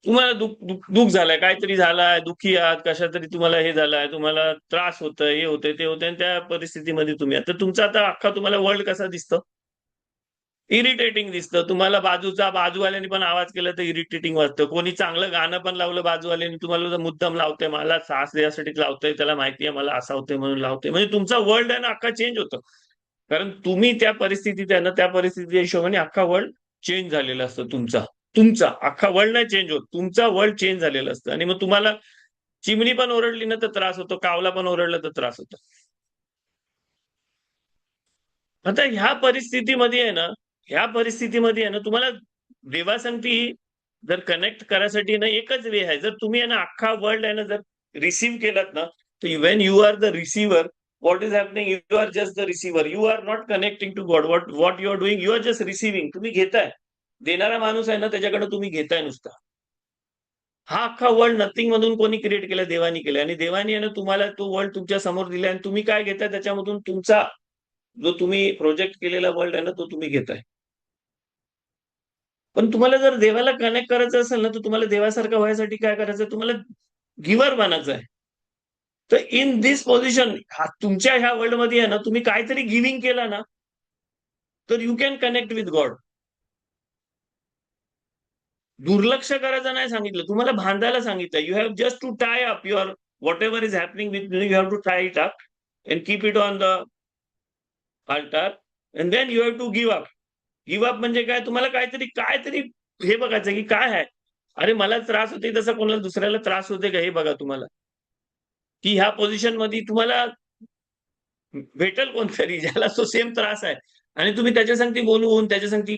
तुम्हाला दुःख झालंय, काहीतरी झालाय, दुःखी आहात, कशा तरी तुम्हाला हे झालंय, तुम्हाला त्रास होतोय, हे होतंय, ते होतंय, आणि त्या परिस्थितीमध्ये तुम्ही आता तुमचा आता अख्खा तुम्हाला वर्ल्ड कसा दिसतं, इरिटेटिंग दिसतं तुम्हाला. बाजूवाल्याने पण आवाज केला तर इरिटेटिंग वाटतं. कोणी चांगलं गाणं पण लावलं बाजूवाल्याने, तुम्हाला मुद्दाम लावतंय, मला सास द्यासाठी लावतंय, त्याला माहितीये मला असं होतंय म्हणून लावतंय. म्हणजे तुमचा वर्ल्ड आहे ना अख्खा चेंज होतं, कारण तुम्ही त्या परिस्थितीत आहे ना त्या परिस्थितीच्या हिशोबाने अख्खा वर्ल्ड चेंज झालेला असतो. तुमचा अख्खा वर्ल्ड नाही चेंज होत, तुमचा वर्ल्ड चेंज झालेला असतं. आणि मग तुम्हाला चिमणी पण ओरडली ना तर त्रास होतो, कावला पण ओरडला तर त्रास होतो. आता ह्या परिस्थितीमध्ये आहे ना तुम्हाला देवा सांगती जर कनेक्ट करायसाठी ना एकच वे आहे. जर तुम्ही आहे ना अख्खा वर्ल्ड आहे ना जर रिसीव्ह केलात ना, तर when you are the receiver, what is happening, you are just the receiver, you are not connecting to God. What you are doing, you are just receiving. तुम्ही घेताय. देणारा माणूस आहे ना त्याच्याकडे तुम्ही घेताय नुसता. हा अख्खा वर्ल्ड नथिंग मधून कोणी क्रिएट केलं? देवानी केलं. आणि देवानी आहे ना तुम्हाला तो वर्ल्ड तुमच्या समोर दिलाय आणि तुम्ही काय घेताय त्याच्यामधून? तुमचा जो तुम्ही प्रोजेक्ट केलेला वर्ल्ड आहे ना तो तुम्ही घेताय. पण तुम्हाला जर देवाला कनेक्ट करायचं असेल ना तर तुम्हाला देवासारखं व्हायसाठी काय करायचं? तुम्हाला गिव्हर बनायचं आहे. तर इन दिस पोझिशन तुमच्या ह्या वर्ल्ड मध्ये आहे ना तुम्ही काहीतरी गिव्हिंग केलं ना तर you can connect with God. दुर्लक्ष करायचं नाही सांगितलं, तुम्हाला बांधायला सांगितलं. You have just to tie up your whatever is happening with you have to tie it up and keep it on the altar and then you have to give up. Give up म्हणजे काय? तुम्हाला काहीतरी हे बघायचं की काय आहे. अरे मला त्रास होते तसं कोणाला दुसऱ्याला त्रास होते का हे बघा. तुम्हाला की ह्या पोझिशन मध्ये तुम्हाला भेटेल कोणतरी ज्याला तो सेम त्रास आहे आणि तुम्ही त्याच्या संगती बोलून त्याच्या संगती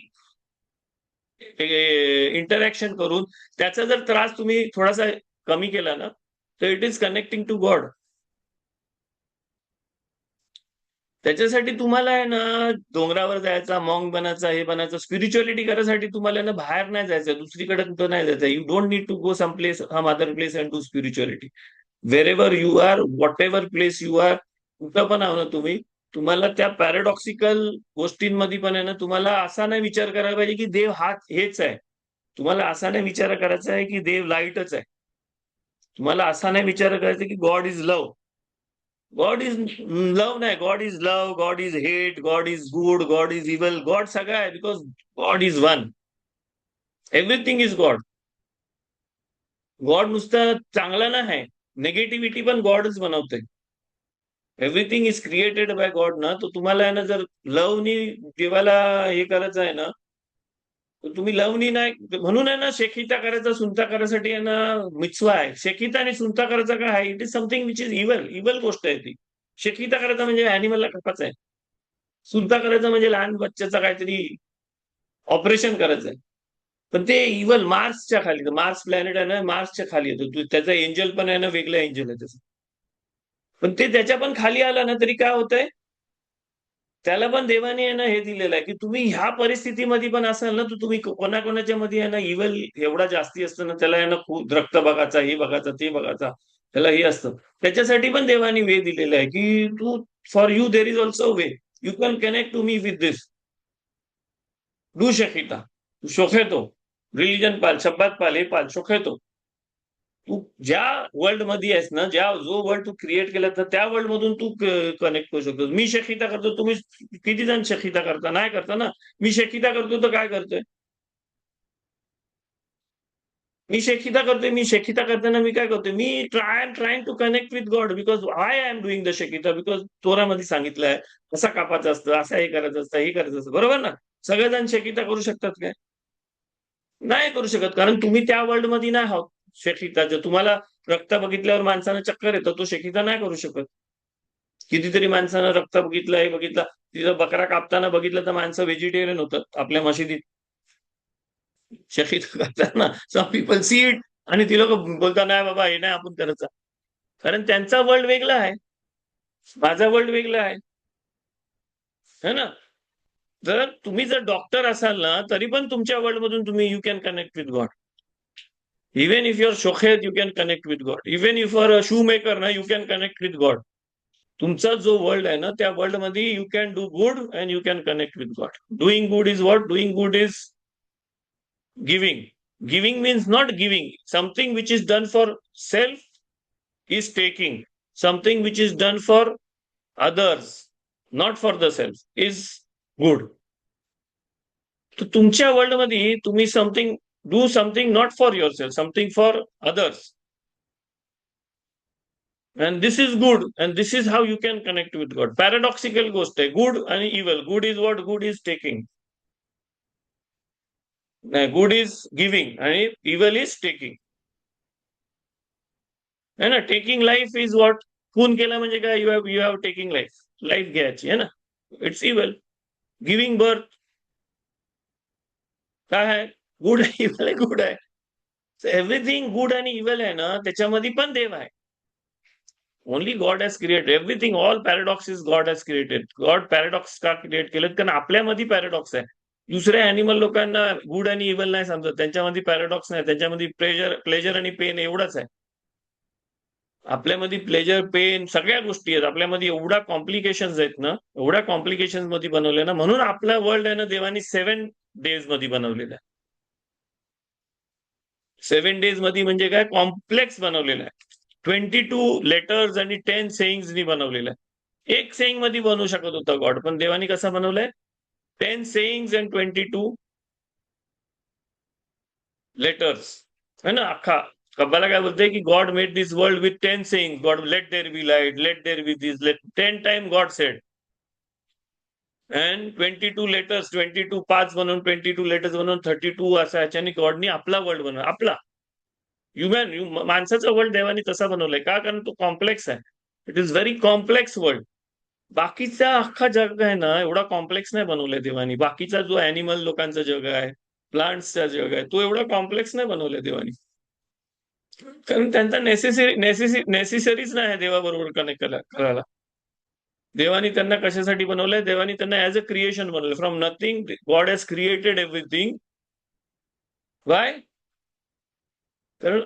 इंटरॅक्शन करून त्याचा जर त्रास तुम्ही थोडासा कमी केला ना तर it is connecting to God. त्याच्यासाठी तुम्हाला आहे ना डोंगरावर जायचा, मॉंग बनायचा, हे बनायचं, स्पिरिच्युअलिटी करायसाठी तुम्हाला ना बाहेर नाही जायचं, दुसरीकडे नाही जायचं. You don't need to go some place, some other place and do spirituality. Wherever you are, whatever place you are, कुठं पण आहो ना तुम्ही, तुम्हाला त्या पॅराडॉक्सिकल गोष्टींमध्ये पण आहे ना तुम्हाला असा नाही विचार करायला पाहिजे की देव हेच आहे. तुम्हाला असा नाही विचार करायचा आहे की देव लाईटच आहे. तुम्हाला असा नाही विचार करायचा की God is love. God is love नाही, God is love, God is hate, God is good, God is evil. God सगळं आहे because God is one. Everything is God. गॉड नुसतं चांगला नाही आहे, निगेटिव्हिटी पण गॉडच बनवतोय. Everything is created by God ना. तर तुम्हाला आहे ना जर लवनी देवाला हे करायचं आहे ना तर तुम्ही लवनी नाही. म्हणून आहे ना शेखिता करायचा, सुनता करायसाठी आहे ना मिचवा आहे. शेखिता आणि सुनता करायचा काय आहे? It is something which is evil गोष्ट आहे ती. शेखिता करायचा म्हणजे अॅनिमलला कापायचं आहे. सुनता करायचं म्हणजे लहान बच्च्याचा काहीतरी ऑपरेशन करायचं आहे. पण ते इव्हल मार्सच्या खाली, मार्स प्लॅनेट आहे ना मार्सच्या खाली येतो. त्याचा एंजल पण आहे ना वेगळं एंजल आहे त्याचं. पण ते त्याच्या पण खाली आलं ना तरी काय होतंय? त्याला पण देवाने आहे ना हे दिलेलं आहे की तुम्ही ह्या परिस्थितीमध्ये पण असाल ना तर तुम्ही कोणाकोणाच्या मध्ये आहे ना इव्हल एवढा जास्ती असतं ना, त्याला आहे ना खूप रक्त बघायचा, हे बघायचा, ते बघायचा, त्याला हे असतं. त्याच्यासाठी पण देवाने वे दिलेलं आहे की तू, for you there is also way. You can connect to me with this. Do शकिता, तू शोखेतो, रिलिजन पाल, शब्दात पाल, हे पाल, शोखेतो. तू ज्या वर्ल्ड मध्ये आहेस ना, जो वर्ल्ड तू क्रिएट केला तर त्या वर्ल्ड मधून तू कनेक्ट करू शकतो. मी शकिता करतो, तुम्ही किती जण शकिता करता? नाही करता ना. मी शकिता करतो तर काय करतोय? मी शेखिता करताना मी काय करतोय? मी trying to connect with God. Because I am doing the शेखिता, बिकॉज तोरामध्ये सांगितलंय असं कापायचं असतं, असं हे करायचं असतं, हे करायचं असतं. बरोबर ना? सगळेजण शेखिता करू शकतात काय? नाही करू शकत, कारण तुम्ही त्या वर्ल्ड मध्ये नाही आहोत. शेखिताचं तुम्हाला रक्त बघितल्यावर माणसानं चक्कर येतं, तो शेखिता नाही करू शकत. कितीतरी माणसानं रक्त बघितलं, हे बघितलं, तिथं बकरा कापताना बघितलं तर माणसं व्हेजिटेरियन होतात आपल्या मशिदीत. शकीत करताना सम पीपल सी इट आणि ती लोक बोलतात नाही बाबा हे नाही आपण करायचं. कारण त्यांचा वर्ल्ड वेगळा आहे, माझा वर्ल्ड वेगळा आहे, है ना. जर तुम्ही जर डॉक्टर असाल ना तरी पण तुमच्या वर्ल्ड मधून तुम्ही you can connect with God. Even if your शोखेत you can connect with God. Even if your a shoe maker ना you can connect with God. तुमचा जो वर्ल्ड आहे ना त्या वर्ल्ड मध्ये you can do good and you can connect with God. Doing good is what? Doing good is giving. Giving means not giving. Something which is done for self is taking. Something which is done for others, not for the self, is good. तर तुमच्या world मध्ये तुम्ही something do something not for yourself, something for others. And this is good and this is how you can connect with God. Paradoxical गोष्ट आहे good आणि evil. Good is what? Good is taking. नाही, good is giving आणि evil is taking. है ना. Taking life is what? खून केला म्हणजे काय? You have taking life. Life घ्यायची है ना. It's evil. गिव्हिंग बर्थ काय आहे? गुड आहे, इव्हल आहे, गुड आहे. एव्हरीथिंग गुड आणि इव्हल आहे ना, त्याच्यामध्ये पण देव आहे. Only God has created everything. All paradoxes God has created. God paradox का क्रिएट केलेत? कारण आपल्यामध्ये पॅराडॉक्स आहे. दुसऱ्या अॅनिमल लोकांना गुड आणि इव्हल नाही समजत, त्यांच्यामध्ये पॅराडॉक्स नाही, त्यांच्यामध्ये प्लेजर आणि पेन एवढंच आहे. आपल्यामध्ये प्लेजर, पेन सगळ्या गोष्टी आहेत. आपल्यामध्ये एवढा कॉम्प्लिकेशन्स आहेत ना, एवढ्या कॉम्प्लिकेशन्स मध्ये बनवले ना, म्हणून आपला वर्ल्ड आहे ना देवानी 7 days मध्ये बनवलेला आहे. 7 days मध्ये म्हणजे काय, कॉम्प्लेक्स बनवलेला आहे. 22 लेटर्स आणि 10 सेईंग्स नी बनवलेला आहे. एक सेईंग मध्ये बनवू शकत होता गॉड, पण देवानी कसा बनवलाय? 10 सेईंग्स अँड 22 लेटर्स है ना. अख्खा कब्बाला काय बोलते की God made this world with 10 saying. God let there be light, let there be this, let 10 time God said. And 22 letters, 22 पाच बनवून 22 लेटर्स बनवून 32 असा याच्याने गॉडनी आपला वर्ल्ड बनवला. आपला माणसाचा वर्ल्ड देवानी तसा बनवलाय का? कारण तो कॉम्प्लेक्स आहे. It is very complex world. बाकीचा अख्खा जग आहे ना, एवढा कॉम्प्लेक्स नाही बनवलाय देवानी. बाकीचा जो अॅनिमल लोकांचा जग आहे, प्लांट्सचा जग आहे, तो एवढा कॉम्प्लेक्स नाही बनवलाय देवानी. कारण त्यांचा नेसेसरीच नाही देवाबरोबर कनेक्ट करायला. देवानी त्यांना कशासाठी बनवलंय? देवानी त्यांना ऍज अ क्रिएशन बनवलंय. From nothing God has created everything. Why? कारण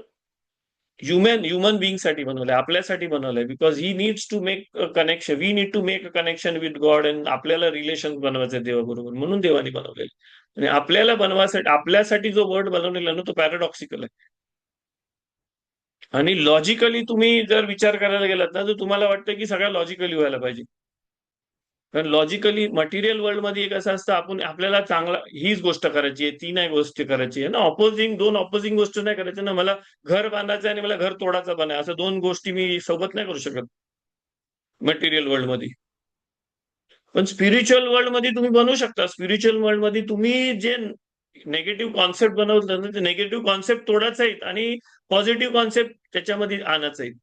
ह्युमन बिंग साठी बनवलंय, आपल्यासाठी बनवलंय. Because he needs to make a connection. We need to make a connection with God. And आपल्याला रिलेशन बनवायचं देवाबरोबर, म्हणून देवानी बनवलेलं. आणि आपल्याला बनवासाठी, आपल्यासाठी जो वर्ड बनवलेला ना, तो पॅराडॉक्सिकल आहे. आणि लॉजिकली तुम्ही जर विचार करायला गेलात ना, तर तुम्हाला वाटतं की सगळं लॉजिकली व्हायला पाहिजे. कारण लॉजिकली मटेरियल वर्ल्ड मध्ये एक असं असतं, आपण आपल्याला चांगला हीच गोष्ट करायची आहे, ती नाही गोष्ट करायची आहे ना. दोन ऑपोजिंग गोष्ट नाही करायची ना. मला घर बांधायचं आणि मला घर तोडायचं पण आहे, असं दोन गोष्टी मी सोबत नाही करू शकत मटेरियल वर्ल्ड मध्ये. पण स्पिरिच्युअल वर्ल्ड मध्ये तुम्ही बनवू शकता. स्पिरिच्युअल वर्ल्ड मध्ये तुम्ही जे नेगेटिव्ह कॉन्सेप्ट बनवतात ना, ते नेगेटिव्ह कॉन्सेप्ट तोडायचे आहेत आणि पॉझिटिव्ह कॉन्सेप्ट त्याच्यामध्ये आणायचे आहेत.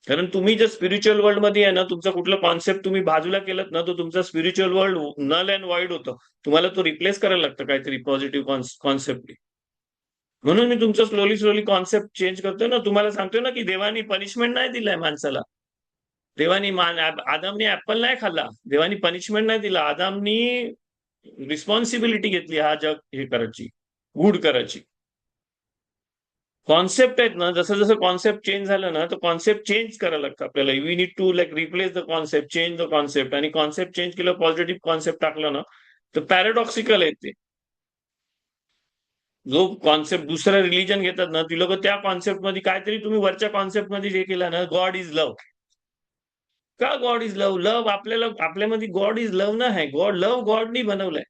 कारण तुम्ही जर स्पिरिच्युअल वर्ल्ड मध्ये आहे ना, तुमचा कुठला कॉन्सेप्ट तुम्ही बाजूला केलात ना, तो तुमचा spiritual world null and void होतं. तुम्हाला तो रिप्लेस करायला लागतं काहीतरी पॉझिटिव्ह कॉन्सेप्ट. म्हणून मी तुमचा स्लोली कॉन्सेप्ट चेंज करतोय ना. तुम्हाला सांगतोय ना की देवानी पनिशमेंट नाही दिलाय माणसाला. देवानी आदामनी ऍपल नाही खाल्ला, देवानी पनिशमेंट नाही दिला. आदामनी रिस्पॉन्सिबिलिटी घेतली हा जग हे करायची, गुड करायची. कॉन्सेप्ट आहेत ना, जसं जसं कॉन्सेप्ट चेंज झालं ना, तर कॉन्सेप्ट चेंज करायला लागतं आपल्याला. We need to replace the concept, change the concept. आणि कॉन्सेप्ट चेंज केलं, पॉझिटिव्ह कॉन्सेप्ट टाकलं ना, तर पॅराडॉक्सिकल आहे ते. जो कॉन्सेप्ट दुसरं रिलिजन घेतात ना, ती लोक त्या कॉन्सेप्ट मध्ये काहीतरी, तुम्ही वरच्या कॉन्सेप्ट मध्ये जे केलं ना, गॉड इज लव्ह. का गॉड इज लव्ह? लव्ह आपल्याला, आपल्यामध्ये गॉड इज लव्ह ना आहे. गॉडनी बनवलंय.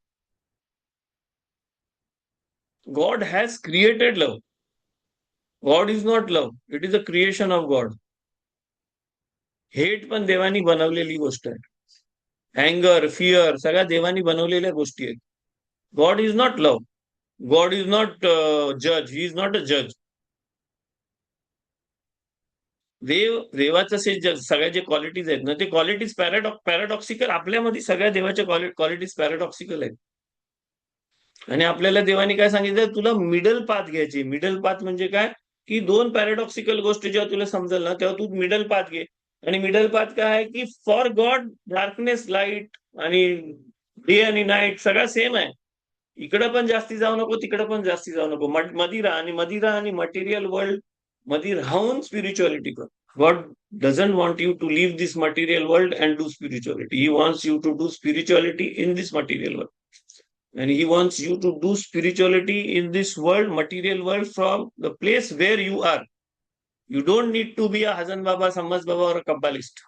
God has created love. God is not love, it is a creation of God. Hate पण देवानी बनवलेली गोष्ट आहे. अँगर, फिअर सगळ्या देवानी बनवलेल्या गोष्टी आहेत. God is not love. God is not जज. ही इज नॉट अ जज. देवाचं सगळ्या जे क्वालिटीज आहेत ना, ते क्वालिटीज पॅराडॉक्सिकल. आपल्यामध्ये सगळ्या देवाच्या क्वालिटीज पॅराडॉक्सिकल आहेत. आणि आपल्याला देवानी काय सांगितलं? तुला मिडल पाथ घ्यायची. मिडल पाथ म्हणजे काय? की दोन पॅराडॉक्सिकल गोष्टी जेव्हा तुला समजेल ना, तेव्हा तू मिडल पाथ घे. आणि मिडल पाथ काय आहे? की फॉर गॉड डार्कनेस, लाईट आणि डे आणि नाईट सगळं सेम आहे. इकडं पण जास्ती जाऊ नको, तिकडं पण जास्ती जाऊ नको. मध्ये राहा आणि मटेरियल वर्ल्ड मध्ये राहून स्पिरिच्युअलिटी कर. God doesn't want you to leave this material world and do spirituality. He wants you to do spirituality in this material world. And he wants you to do spirituality in this world, material world, from the place where you are. You don't need to be a Hazan Baba, Sammas Baba, or a Kabbalist.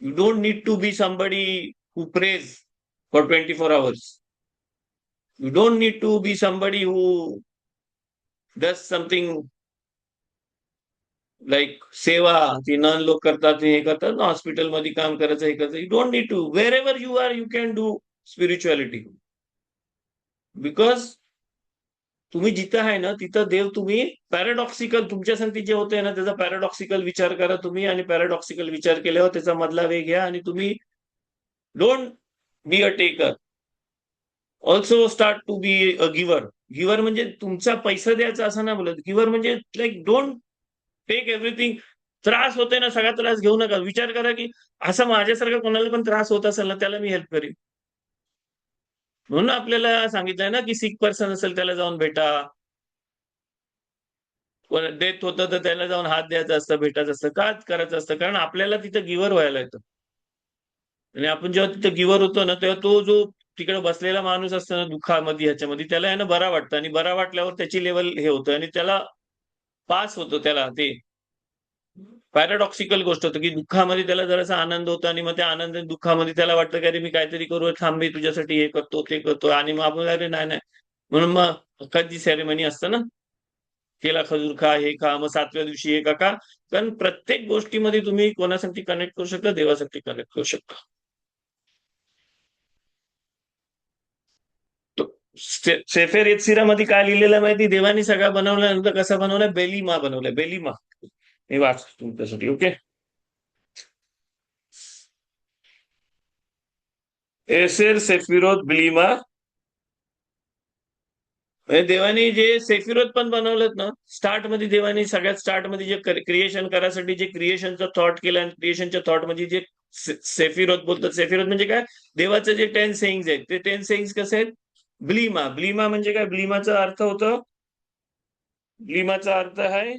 You don't need to be somebody who prays for 24 hours. You don't need to be somebody who does something like सेवा. ती none लोक करतात, हे करतात ना, हॉस्पिटलमध्ये काम करायचं, हे करायचं. You don't need to. Wherever you are, you can do spirituality. Because तुम्ही जिथं आहे ना, तिथं देव, तुम्ही पॅराडॉक्सिकल तुमच्या संगती जे होते ना, त्याचा पॅराडॉक्सिकल विचार करा तुम्ही. आणि पॅराडॉक्सिकल विचार केल्यावर त्याचा मधला वेग घ्या. आणि तुम्ही don't be a taker. Also start to be a giver. Giver म्हणजे तुमचा पैसा द्यायचा असं नाही बोलत. गिव्हर म्हणजे लाईक डोंट टेक एव्हरीथिंग. त्रास होतोय ना, सगळा त्रास घेऊ नका. विचार करा की असं माझ्यासारखं कोणाला पण त्रास होत असेल ना, त्याला मी हेल्प करेन. म्हणून आपल्याला सांगितलंय ना की सिक पर्सन असेल त्याला जाऊन भेटा. डेथ होतं तर त्याला जाऊन हात द्यायचा असतं, भेटायचं असतं. का करायचं असतं? कारण आपल्याला तिथं गिव्हर व्हायला येतं. आणि आपण जेव्हा तिथं गिव्हर होतो ना, तेव्हा तो जो तिकडे बसलेला माणूस असतो ना दुःखामध्ये, ह्याच्यामध्ये, त्याला आहे ना बरा वाटतं. आणि बरा वाटल्यावर त्याची लेवल हे होतं आणि त्याला पास होतो. त्याला ते पॅराडॉक्सिकल गोष्ट होतं की दुःखामध्ये त्याला जरासा आनंद होतो आणि मग त्या आनंद दुःखामध्ये त्याला वाटतं की अरे मी काहीतरी करू, थांब मी तुझ्यासाठी हे करतो ते करतो. आणि मग आपण अरे नाही नाही, म्हणून मग हक्काची सेरेमनी असतं ना, केला खजूर खा, हे खा, मग 7व्या दिवशी हे का. कारण प्रत्येक गोष्टीमध्ये तुम्ही कोणासाठी कनेक्ट करू शकता, देवासाठी कनेक्ट करू शकता. सेफेर येत्सिरा मध्ये काय लिहिलेलं माहिती? देवानी सगळा बनवल्यानंतर कसा बनवलाय? बेलिमा बनवलाय. बेलिमा हे वाच तुमच्यासाठी. ओके. एसेर सेफिरोत बिलिमा. देवानी जे सेफिरोत पण बनवलं ना, स्टार्ट मध्ये देवानी सगळ्यात स्टार्ट मध्ये जे क्रिएशन करायसाठी जे क्रिएशनचा थॉट केला, आणि क्रिएशनच्या थॉट मध्ये जे सेफिरोत बोलतात. सेफिरोत म्हणजे काय? देवाचे जे 10 सेइंग्स आहेत, ते 10 सेइंग्स कसे आहेत? ब्लीमा. ब्लीमा म्हणजे काय? ब्लीमाचा अर्थ होतं, ब्लीमाचा अर्थ आहे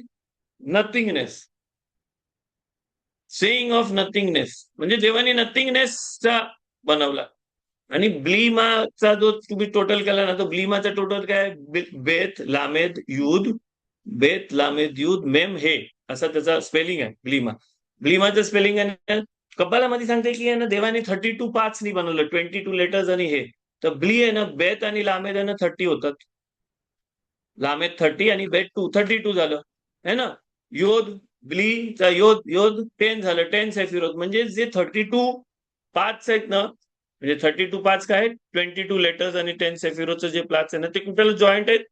नथिंगनेस. सेइंग ऑफ नथिंगनेस म्हणजे देवानी नथिंगनेसचा बनवला. आणि ब्लीमाचा जो तुम्ही टोटल केला ना, तो ब्लीमाचा टोटल काय? बेथ लामेद युद, बेथ लामेद युद मेम हे, असा त्याचा स्पेलिंग आहे ब्लीमा. ब्लीमाचं स्पेलिंग आहे. कब्बालामध्ये सांगते की ना देवाने 32 पार्ट्स नी बनवलं, 22 लेटर्स. आणि हे तर ब्ली आहे ना, बेथ आणि लामेद आहे ना 30 होतात. लामेद 30 आणि बेथ 32 झालं है ना. योद ब्लीचा योद योद 10 झालं, 10 सेफिरोत. म्हणजे जे 32 पार्ट्स आहेत ना, म्हणजे 32 पार्ट्स काय आहेत? 22 लेटर्स आणि 10 सेफिरोतचं जे प्लाट्स आहे ना, ते कुठेला जॉईंट आहेत?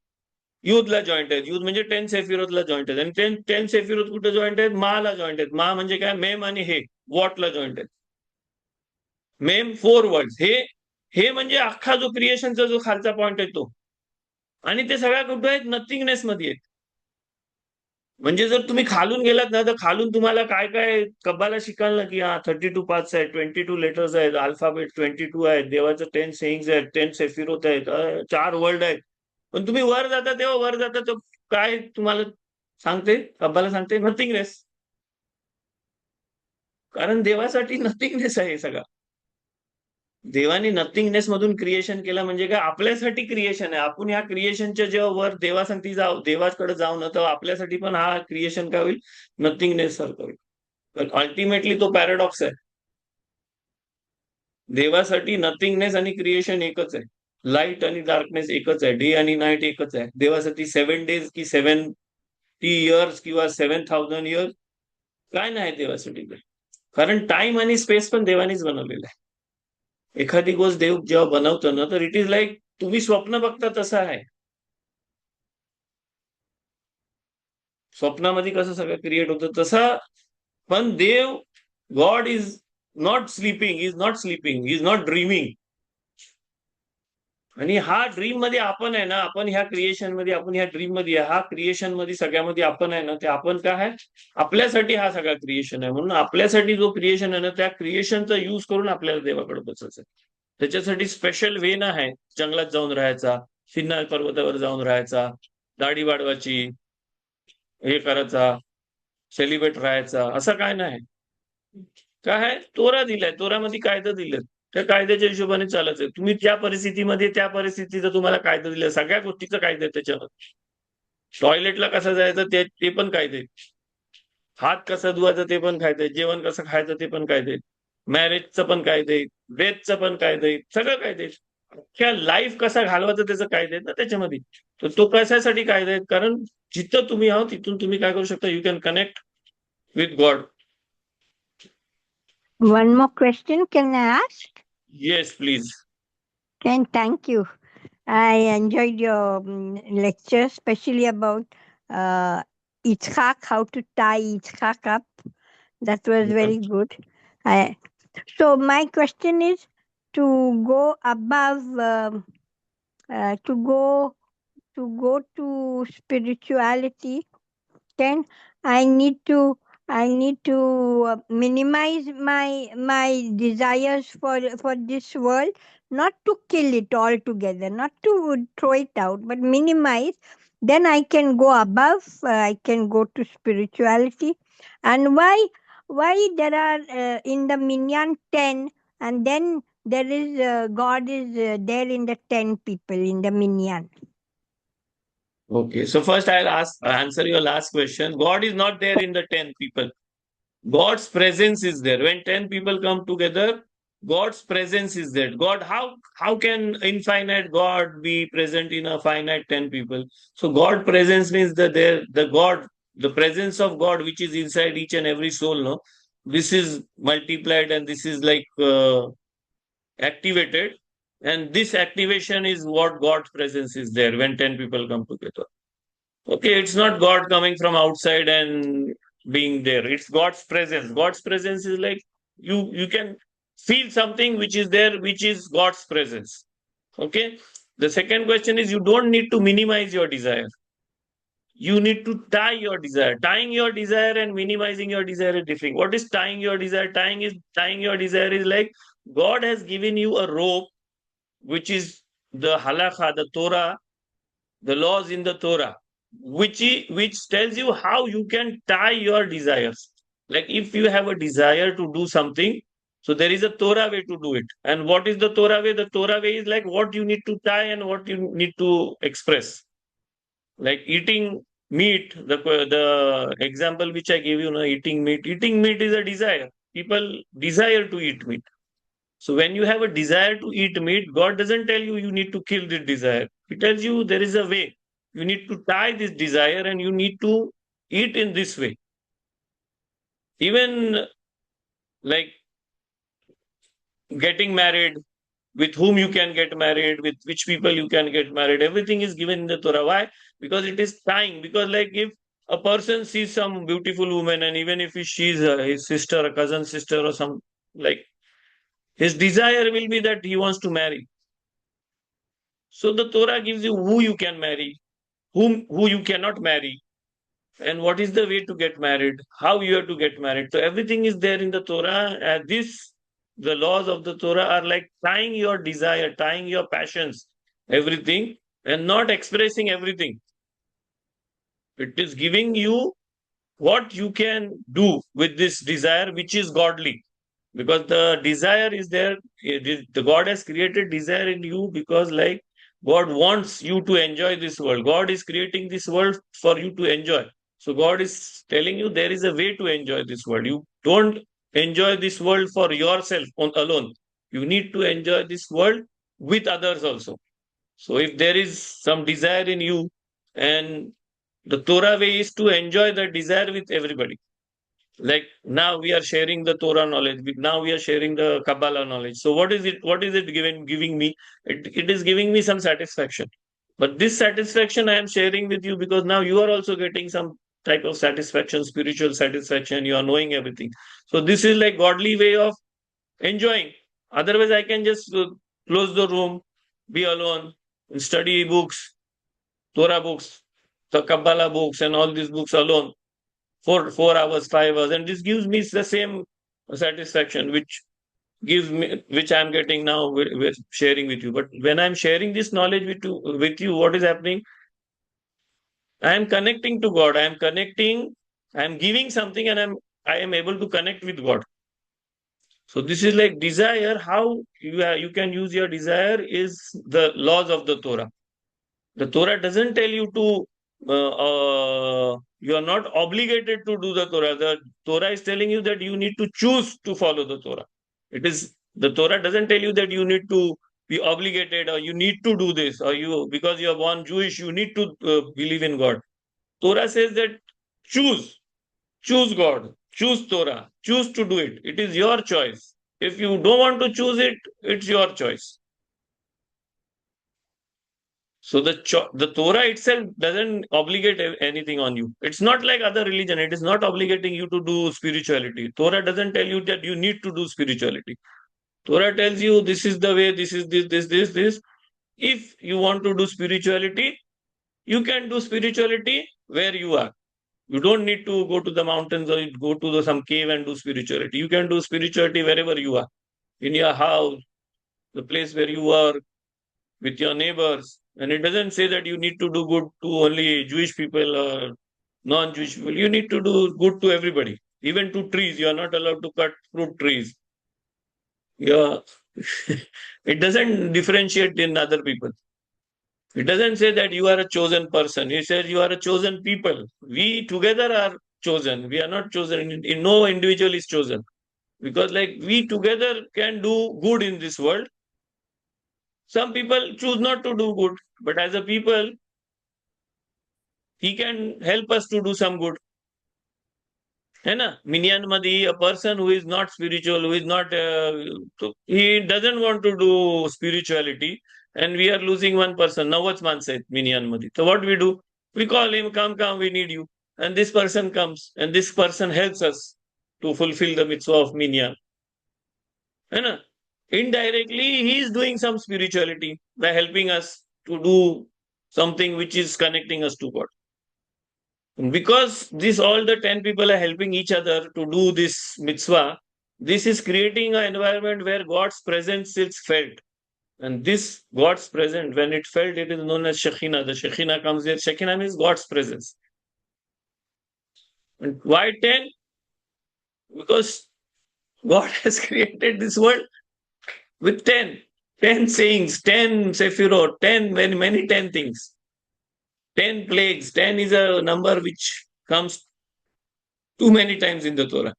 युथला जॉईंट आहेत. युथ म्हणजे 10 सेफिरोतला जॉईंट आहेत. आणि 10 सेफिरोत कुठे जॉईंट आहेत? माला जॉईंट आहेत. मा म्हणजे काय? मेम आणि हे वॉटला जॉईंट आहेत. Ma'am 4 words. हे म्हणजे अख्खा जो क्रिएशनचा जो खालचा पॉइंट आहे तो. आणि ते सगळ्या कुठे आहेत? नथिंगनेस मध्ये आहेत. म्हणजे जर तुम्ही खालून गेलात ना, तर खालून तुम्हाला काय काय कब्बाला शिकाल ना, की 32 पार्ट्स आहेत, 22 लेटर्स आहेत, अल्फाबेट 22 आहेत, देवाचं 10 सेइंग्स आहेत, 10 सेफिरोत आहेत, 4 वर्ड आहेत. पण तुम्ही वर जाता तेव्हा वर जाता तो काय तुम्हाला सांगते? कब्बाला सांगते नथिंगनेस. कारण देवासाठी नथिंगनेस आहे सगळा. देवाने नथिंगनेस मधून क्रिएशन केलं म्हणजे काय? आपल्यासाठी क्रिएशन आहे. आपण ह्या क्रिएशनच्या जेव्हा वर देवासाठी देवाकडे जाऊ ना, तेव्हा आपल्यासाठी पण हा क्रिएशन काय होईल? नथिंगनेस सारखं होईल. पण अल्टिमेटली तो पॅराडॉक्स आहे. देवासाठी नथिंगनेस आणि क्रिएशन एकच आहे. लाईट आणि डार्कनेस एकच आहे. डे आणि नाईट एकच आहे. देवासाठी 7 डेज की 70 इयर्स किंवा 7,000 इयर्स काय नाही देवासाठी. कारण टाइम आणि स्पेस पण देवानीच बनवलेला आहे. एखादी गोष्ट देव जेव्हा बनवतो ना, तर इट इज लाईक तुम्ही स्वप्न बघता तसं आहे. स्वप्नामध्ये कसं सगळं क्रिएट होतं तसं. पण देव, God is not sleeping, is not sleeping, is not dreaming. आणि हा ड्रीम मध्ये आपण आहे ना, आपण ह्या क्रिएशन मध्ये, आपण ह्या ड्रीम मध्ये, हा क्रिएशन मध्ये सगळ्यामध्ये आपण आहे ना, ते आपण काय आहे? आपल्यासाठी हा सगळा क्रिएशन आहे. म्हणून आपल्यासाठी जो क्रिएशन आहे ना, त्या क्रिएशनचा यूज करून आपल्याला देवाकडे बसायचं. त्याच्यासाठी स्पेशल वे ना आहे. जंगलात जाऊन राहायचा, सिन्नर पर्वतावर जाऊन राहायचा, दाढी वाढवायची, हे करायचा, सेलिब्रेट राहायचा, असं काय नाही. काय आहे? तोरा दिलाय. तोरामध्ये कायदा दिलेत. त्या कायद्याच्या हिशोबाने चालायचं. तुम्ही त्या परिस्थितीमध्ये, त्या परिस्थितीचं तुम्हाला कायदा दिलं, सगळ्या गोष्टीचं कायदा आहे त्याच्यामध्ये. टॉयलेटला कसं जायचं ते पण कायदे. हात कसं धुवायचं ते पण कायदे. जेवण कसं खायचं ते पण कायदे. मॅरेजचं पण कायदे, डेथचं पण कायदे, सगळं कायदे. अख्ख्या लाईफ कसा घालवायचं त्याचं कायदे आहेत ना त्याच्यामध्ये. तर तो कशासाठी कायदे आहेत? कारण जिथं तुम्ही आहात तिथून तुम्ही काय करू शकता? You can connect with God. One more question, can I ask? Yes please. Thank you. I enjoyed your lecture, especially about Yitzhak, how to tie Yitzhak up. That was very good. So my question is to go above to go to spirituality, then I need to minimize my desires for this world, not to kill it altogether, not to throw it out, but minimize. Then I can go above. I can go to spirituality. And why there are in the minyan 10, and then there is God is there in the 10 people in the minyan. Okay, so first I'll answer your last question. God is not there in the 10 people. God's presence is there. When 10 people come together, God's presence is there. God, how can infinite God be present in a finite 10 people? So God presence means that the presence of God which is inside each and every soul, no? This is multiplied and this is like activated. And this activation is what God's presence is there when 10 people come together. Okay, it's not God coming from outside and being there. It's God's presence. God's presence is like you can feel something which is there, which is God's presence. Okay. The second question is you don't need to minimize your desire. You need to tie your desire. Tying your desire and minimizing your desire is different. What is tying your desire? Tying your desire is like God has given you a rope, which is the halakha, the Torah, the laws in the Torah, which tells you how you can tie your desires. Like if you have a desire to do something, so there is a Torah way to do it. And what is the Torah way? The Torah way is like what you need to tie and what you need to express. Like eating meat, the example which I gave you, eating meat. Eating meat is a desire. People desire to eat meat. So when you have a desire to eat meat, God doesn't tell you you need to kill this desire. He tells you there is a way. You need to tie this desire and you need to eat in this way. Even like getting married, with whom you can get married, with which people you can get married, everything is given in the Torah. Why? Because it is tying. Because like if a person sees some beautiful woman and even if she's his sister, a cousin sister or some, like his desire will be that he wants to marry. So the Torah gives you who you can marry, who you cannot marry, and what is the way to get married, how you have to get married. So everything is there in the Torah. And the laws of the Torah are like tying your desire, tying your passions, everything, and not expressing everything. It is giving you what you can do with this desire, which is godly. Because the desire is there. The God has created desire in you because like God wants you to enjoy this world. God is creating this world for you to enjoy. So God is telling you there is a way to enjoy this world. You don't enjoy this world for yourself alone. You need to enjoy this world with others also. So if there is some desire in you, and the Torah way is to enjoy the desire with everybody. Like now we are sharing the Torah knowledge. Now we are sharing the Kabbalah knowledge. So what is it? What is it giving me? It is giving me some satisfaction. But this satisfaction I am sharing with you because now you are also getting some type of satisfaction, spiritual satisfaction. You are knowing everything. So this is like godly way of enjoying. Otherwise, I can just close the room, be alone, and study books, Torah books, the Kabbalah books, and all these books alone for 4 hours, 5 hours, and this gives me the same satisfaction which I'm getting now with sharing with you. But when I'm sharing this knowledge with you, what is happening? I am connecting to God. I am giving something, and I am able to connect with God. So this is like desire. How you can use your desire is the laws of the Torah. The Torah doesn't tell you to you are not obligated to do the Torah. The Torah is telling you that you need to choose to follow the Torah. The Torah doesn't tell you that you need to be obligated or you need to do this or because you are born Jewish, you need to believe in God. Torah says that choose God, choose Torah, choose to do it. It is your choice. If you don't want to choose it, it's your choice. So the Torah itself doesn't obligate anything on you. It's not like other religion. It is not obligating you to do spirituality. Torah doesn't tell you that you need to do spirituality. Torah tells you this is the way, this is this. If you want to do spirituality, you can do spirituality where you are. You don't need to go to the mountains or go to some cave and do spirituality. You can do spirituality wherever you are, in your house, the place where you are, with your neighbors. And it doesn't say that you need to do good to only Jewish people or non-Jewish people. You need to do good to everybody, even to trees. You are not allowed to cut fruit trees. Yeah. It doesn't differentiate in other people. It doesn't say that you are a chosen person. It says you are a chosen people. We together are chosen. We are not chosen. No individual is chosen. Because like we together can do good in this world. Some people choose not to do good. But as a people, he can help us to do some good. है ना? Minyan Madi, a person who is not spiritual, who is not, he doesn't want to do spirituality, and we are losing one person. Nawaz Man said, Minyan Madi. So what we do? We call him, come, we need you. And this person comes, and this person helps us to fulfill the mitzvah of Minyan. है ना? Indirectly, he is doing some spirituality by helping us to do something which is connecting us to God. Because this all the 10 people are helping each other to do this mitzvah, this is creating an environment where God's presence is felt. And this God's presence, when it felt, it is known as Shekhinah. The Shekhinah comes here. Shekhinah means God's presence. And why 10? Because God has created this world with 10. 10 sayings, 10 Sephirot, 10, many 10 things. 10 plagues. 10 is a number which comes too many times in the Torah.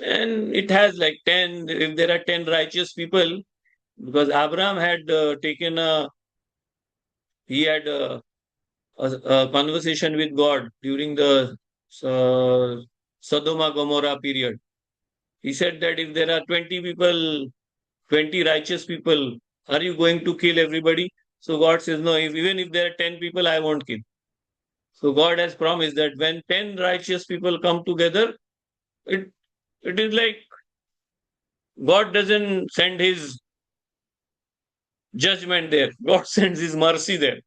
And it has like 10, if there are 10 righteous people, because Abraham had taken he had a conversation with God during the Sodoma Gomorrah period. He said that if there are 20 people, 20 righteous people, are you going to kill everybody? So God says, no, even if there are 10 people, I won't kill. So God has promised that when 10 righteous people come together, it is like God doesn't send his judgment there. God sends his mercy there.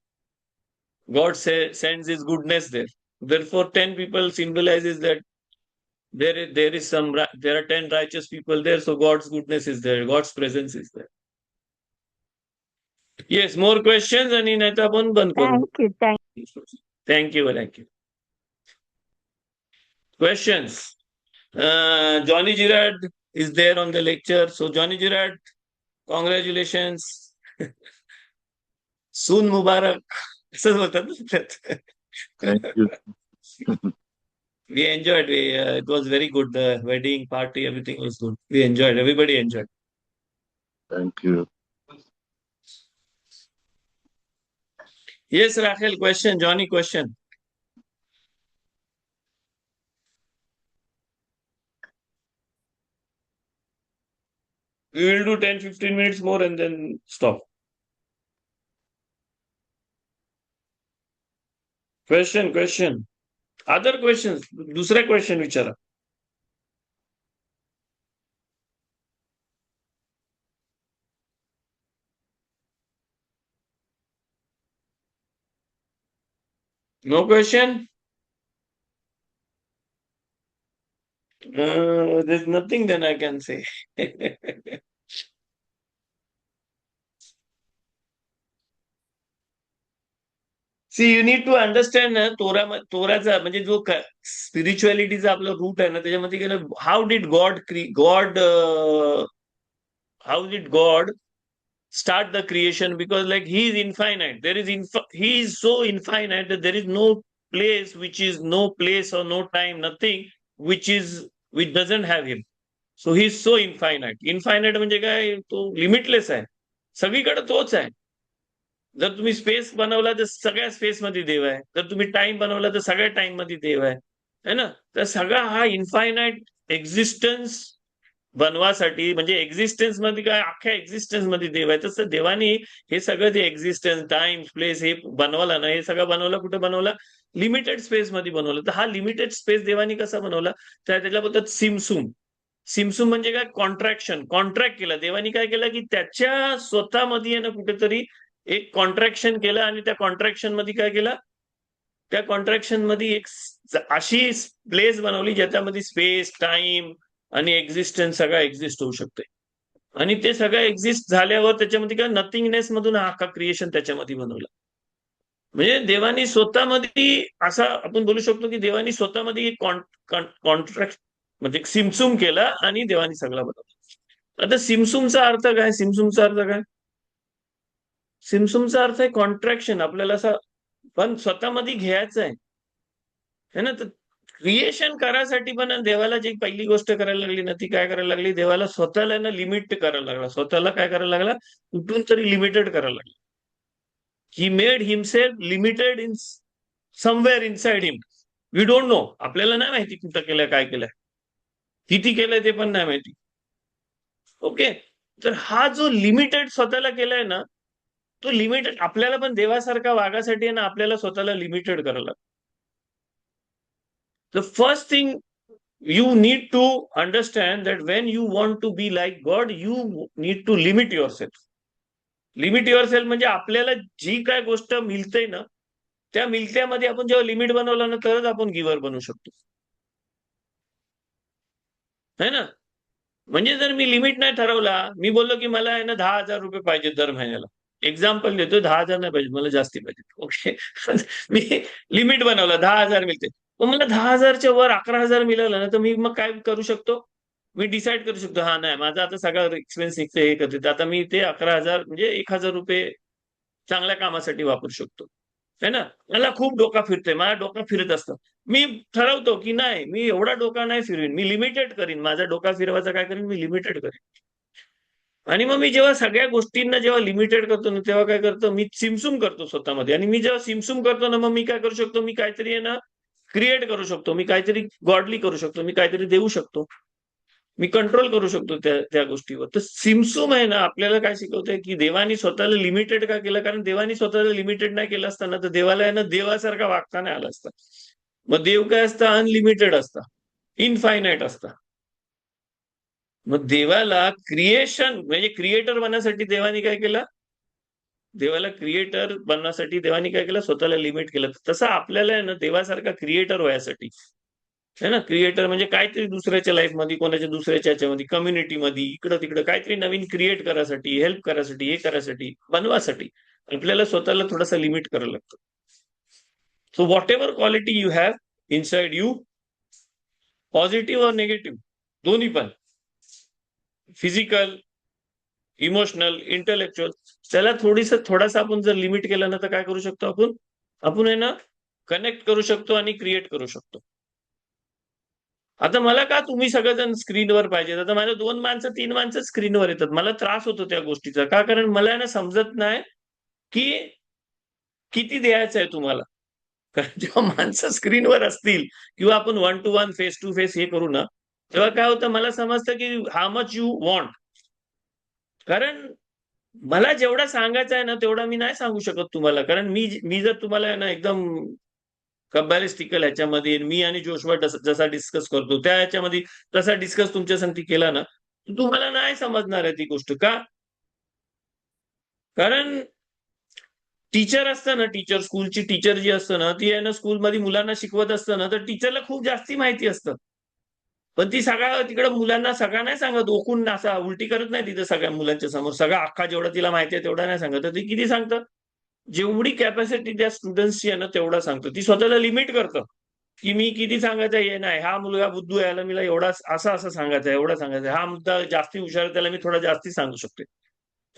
God sends his goodness there. Therefore, 10 people symbolizes that there are 10 righteous people there, so God's goodness is there, God's presence is there. Yes, more questions? आणि नाही तर आपण बंद करू. Thank you. Thank you. Questions? Johnny Girard is there on the lecture. So Johnny Girard, congratulations. Soon Mubarak. असंच बोलतात ना. Thank you. We enjoyed. It was very good. The wedding party, everything was good. We enjoyed. Everybody enjoyed. Thank you. Yes, Rachel, question. Johnny, question. We will do 10-15 minutes more and then stop. Question. Other questions? दूसरा question विचारा. No question? There's nothing then I can say. See, you need to understand ना तोराचा म्हणजे जो स्पिरिच्युअलिटीचा आपला route आहे ना त्याच्यामध्ये गेलं how did God start the creation, because like he is infinite. He is so infinite that there is no place or no time, nothing which doesn't have him. So he is so infinite. Infinite म्हणजे काय, तो limitless आहे, सगळीकडे तोच आहे. जर तुम्ही space बनवला तर सगळ्या स्पेस मध्ये देव आहे, जर तुम्ही टाइम बनवला तर सगळ्या टाइम मध्ये देव आहे, है ना. तर सगळा हा इन्फायनाइट एक्झिस्टन्स बनवासाठी, म्हणजे एक्झिस्टन्स मध्ये काय, अख्ख्या एक्झिस्टन्स मध्ये देव आहे. तसं देवानी हे सगळं जे एक्झिस्टन्स, टाइम, प्लेस हे बनवलं ना, हे सगळं बनवलं कुठे बनवलं, लिमिटेड स्पेस मध्ये बनवलं. तर हा लिमिटेड स्पेस देवानी कसा बनवला, त्याला बोलतात सिमसूम. सिमसुम म्हणजे काय? कॉन्ट्रॅक्शन. कॉन्ट्रॅक्ट केलं देवानी. काय केलं की त्याच्या स्वतःमध्ये ना कुठेतरी एक कॉन्ट्रॅक्शन केलं आणि त्या कॉन्ट्रॅक्शन मध्ये काय केलं? त्या कॉन्ट्रॅक्शन मध्ये एक अशी प्लेस बनवली ज्याच्यामध्ये स्पेस, टाइम आणि एक्झिस्टन्स सगळं एक्झिस्ट होऊ शकते. आणि ते सगळं एक्झिस्ट झाल्यावर त्याच्यामध्ये काय नथिंगनेस मधून हा अख्खा क्रिएशन त्याच्यामध्ये बनवला. म्हणजे देवानी स्वतःमध्ये असा आपण बोलू शकतो की देवानी स्वतःमध्ये कॉन्ट्रॅक्ट म्हणजे सिमसुम केला आणि देवानी सगळा बनवला. आता सिमसुमचा अर्थ काय? सिमसुमचा अर्थ काय? सिमसुमचा अर्थ आहे कॉन्ट्रॅक्शन. आपल्याला असं पण स्वतःमध्ये घ्यायचं आहे ना. तर क्रिएशन करायसाठी पण देवाला जी पहिली गोष्ट करायला लागली ना ती काय करायला लागली? देवाला स्वतःला ना लिमिट करायला लागला. स्वतःला काय करायला लागला? कुठून तरी लिमिटेड करायला लागला. He made himself limited in somewhere inside him. We don't know. आपल्याला नाही माहिती कुठं केलंय, काय केलंय, किती केलंय ते पण नाही माहिती. ओके. तर हा जो लिमिटेड स्वतःला केलाय ना तो लिमिटेड आपल्याला पण देवासारखा वागासाठी ना आपल्याला स्वतःला लिमिटेड करायला लागतं. The first thing you need to understand that when you want to be like God, you need to limit yourself. Limit yourself म्हणजे आपल्याला जी काय गोष्ट मिळते ना त्या मिळत्यामध्ये आपण जेव्हा लिमिट बनवलं ना तरच आपण गिव्हर बनू शकतो, है ना. म्हणजे जर मी लिमिट नाही ठरवला, मी बोललो की मला आहे ना 10,000 रुपये पाहिजे दर महिन्याला, एक्झाम्पल देतो, 10,000 नाही पाहिजे मला, जास्ती पाहिजे. ओके. मी लिमिट बनवलं 10,000 मिळते, पण मला 10,000च्या वर 11,000 मिळालं ना तर मी मग काय करू शकतो? मी डिसाईड करू शकतो हा नाही माझा आता सगळा एक्सपेन्स निघते हे करते, आता मी ते 11,000 म्हणजे 1,000 रुपये चांगल्या कामासाठी वापरू शकतो, है ना. मला खूप डोका फिरतोय, माझा डोका फिरत असतं, मी ठरवतो की नाही मी एवढा डोका नाही फिरवीन, मी लिमिटेड करीन, माझा डोका फिरवायचा काय करीन मी लिमिटेड करीन. आणि मग मी जेव्हा सगळ्या गोष्टींना जेव्हा लिमिटेड करतो ना तेव्हा काय करतो मी सिमसुम करतो स्वतःमध्ये. आणि मी जेव्हा सिमसुम करतो ना मग मी काय करू शकतो? मी काहीतरी आहे ना क्रिएट करू शकतो, मी काहीतरी गॉडली करू शकतो, मी काहीतरी देऊ शकतो, मी कंट्रोल करू शकतो त्या गोष्टीवर. तर सिमसुम आहे ना आपल्याला काय शिकवतंय की देवानी स्वतःला लिमिटेड का केलं? कारण देवानी स्वतःला लिमिटेड नाही केलं असताना तर देवाला आहे ना देवासारखा वागता नाही आला असता. मग देव काय असतं? अनलिमिटेड असता, इनफायनाईट असता. मग देवाला क्रिएशन म्हणजे क्रिएटर बनण्यासाठी देवानी काय केलं? देवाला क्रिएटर बनण्यासाठी देवानी काय केलं? स्वतःला लिमिट केलं. तसं आपल्याला आहे ना देवासारखा क्रिएटर व्हायसाठी है ना, क्रिएटर म्हणजे काहीतरी दुसऱ्याच्या लाईफमध्ये, कोणाच्या दुसऱ्याच्या ह्याच्यामध्ये, कम्युनिटीमध्ये, इकडं तिकडं काहीतरी नवीन क्रिएट करायसाठी, हेल्प करायसाठी, हे करायसाठी, बनवासाठी आपल्याला स्वतःला थोडासा लिमिट करायला लागतं. So what ever quality you have inside you, positive और निगेटिव्ह दोन्ही पण, फिजिकल, इमोशनल, इंटेलेक्च्युअल, त्याला थोडासा आपण जर लिमिट केलं ना तर काय करू शकतो आपण आहे ना कनेक्ट करू शकतो आणि क्रिएट करू शकतो. आता मला का तुम्ही सगळेजण स्क्रीनवर पाहिजेत? आता माझ्या 2 माणसं 3 माणसं स्क्रीनवर येतात, मला त्रास होतो त्या गोष्टीचा. का? कारण मला ना समजत नाही की किती द्यायचं आहे तुम्हाला. कारण जेव्हा माणसं स्क्रीनवर असतील किंवा आपण 1 to 1 फेस टू फेस हे करू ना तेव्हा काय होतं मला समजतं की हाऊ मच यू वॉन्ट. कारण मला जेवढा सांगायचं आहे ना तेवढा मी नाही सांगू शकत तुम्हाला. कारण मी जर तुम्हाला ना एकदम कबॅलिस्टिकल ह्याच्यामध्ये मी आणि जोशवा जसा डिस्कस करतो त्या ह्याच्यामध्ये तसा डिस्कस तुमच्या संगती केला ना तुम्हाला नाही समजणार आहे ती गोष्ट. का? कारण टीचर असतं ना, टीचर स्कूलची टीचर जी असतं ना ती आहे ना स्कूलमध्ये मुलांना शिकवत असतं ना तर टीचरला खूप जास्ती माहिती असतं, पण ती सगळ्या तिकडे मुलांना सगळं नाही सांगत, ओकून असा उलटी करत नाही तिथं सगळ्या मुलांच्या समोर, सगळा अख्खा जेवढा तिला माहिती आहे तेवढा नाही सांगत. तर ती किती सांगतं? जेवढी कॅपॅसिटी त्या स्टुडंट्सची आहे ना तेवढा सांगतो. ती स्वतःला लिमिट करतं की मी किती सांगायचं हे नाही, हा मुलगा बुद्धू यायला मला एवढा असं सांगायचं, एवढा सांगायचं, हा मुद्दा जास्ती हुशार त्याला मी थोडा जास्ती सांगू शकते,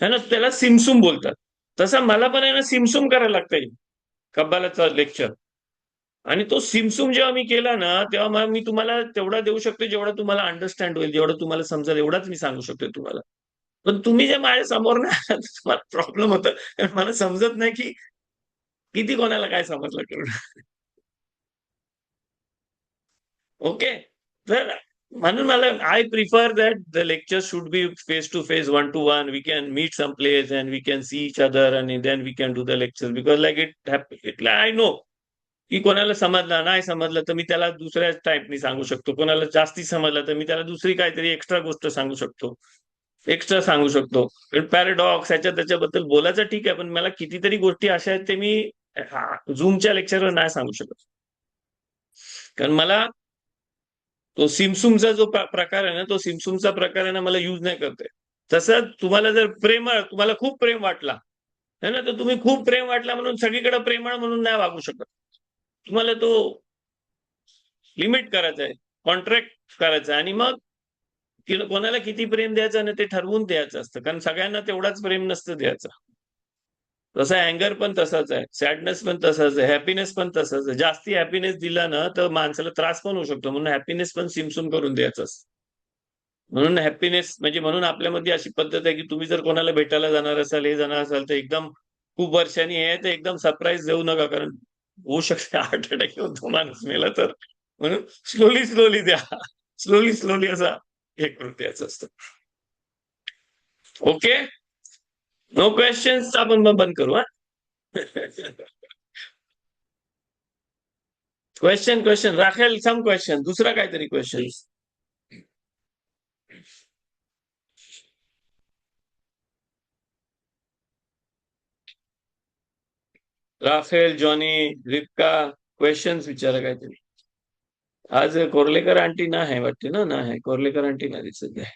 है ना. त्याला सिमसुम बोलतात. तसं मला पण आहे ना सिमसुम करायला लागतंय कब्बालाचं लेक्चर. आणि तो सिमसुम जेव्हा मी केला ना तेव्हा मग मी तुम्हाला तेवढा देऊ शकतो जेवढा तुम्हाला अंडरस्टँड होईल, जेवढं तुम्हाला समजेल एवढाच मी सांगू शकतो तुम्हाला. पण तुम्ही जे माझ्या समोर नाही तुम्हाला प्रॉब्लेम होतं कारण मला समजत नाही की किती कोणाला काय समजलं तेवढं. ओके. तर म्हणून मला I prefer that the lecture should be face to face, 1 to 1. We can meet some place and we can see each other and then we can do the lecture because like it I know की कोणाला समजला नाही समजलं तर मी त्याला दुसऱ्या टाईपनी सांगू शकतो, कोणाला जास्ती समजलं तर मी त्याला दुसरी काहीतरी एक्स्ट्रा गोष्ट सांगू शकतो, एक्स्ट्रा सांगू शकतो. पॅराडॉक्स ह्याच्या त्याच्याबद्दल बोलायचं ठीक आहे, पण मला कितीतरी गोष्टी अशा आहेत ते मी झूमच्या लेक्चरवर नाही सांगू शकत. कारण मला तो सिमसुमचा जो प्रकार आहे ना, तो सिमसुमचा प्रकार आहे ना, मला यूज नाही करते. तसं तुम्हाला जर तुम्हाला खूप प्रेम वाटला है ना, तर तुम्ही खूप प्रेम वाटला म्हणून सगळीकडे प्रेमळ म्हणून नाही वागू शकत. तुम्हाला तो लिमिट करायचा आहे, कॉन्ट्रॅक्ट करायचा आहे, आणि मग कोणाला किती प्रेम द्यायचं ना ते ठरवून द्यायचं असतं, कारण सगळ्यांना तेवढाच प्रेम नसतं द्यायचं. तसं अँगर पण तसाच आहे, सॅडनेस पण तसाच आहे, हॅपीनेस पण तसाच आहे. जास्ती हॅपीनेस दिला ना तर माणसाला त्रास पण होऊ शकतो, म्हणून हॅपीनेस पण सिमसुम करून द्यायचं असतं. म्हणून हॅपीनेस म्हणजे म्हणून आपल्यामध्ये अशी पद्धत आहे की तुम्ही जर कोणाला भेटायला जाणार असाल, हे जाणार असाल, तर एकदम खूप वर्षांनी हे तर एकदम सरप्राईज देऊ नका, कारण होऊ शकते हार्ट अटॅक येऊन तो माणूस मेला तर. म्हणून स्लोली स्लोली द्या, स्लोली स्लोली असा हे करून द्यायचं असतं. ओके, नो क्वेश्चन्स, आपण मग बंद करू. हा क्वेश्चन राखेल, सम क्वेश्चन, दुसरा काहीतरी क्वेश्चन. राफेल, जॉनी, रिप्का, क्वेश्चन्स विचारा काहीतरी. आज कोर्लेकर आंटी ना आहे वाटते ना, ना आहे कोर्लेकर आंटी ना दिसत आहे.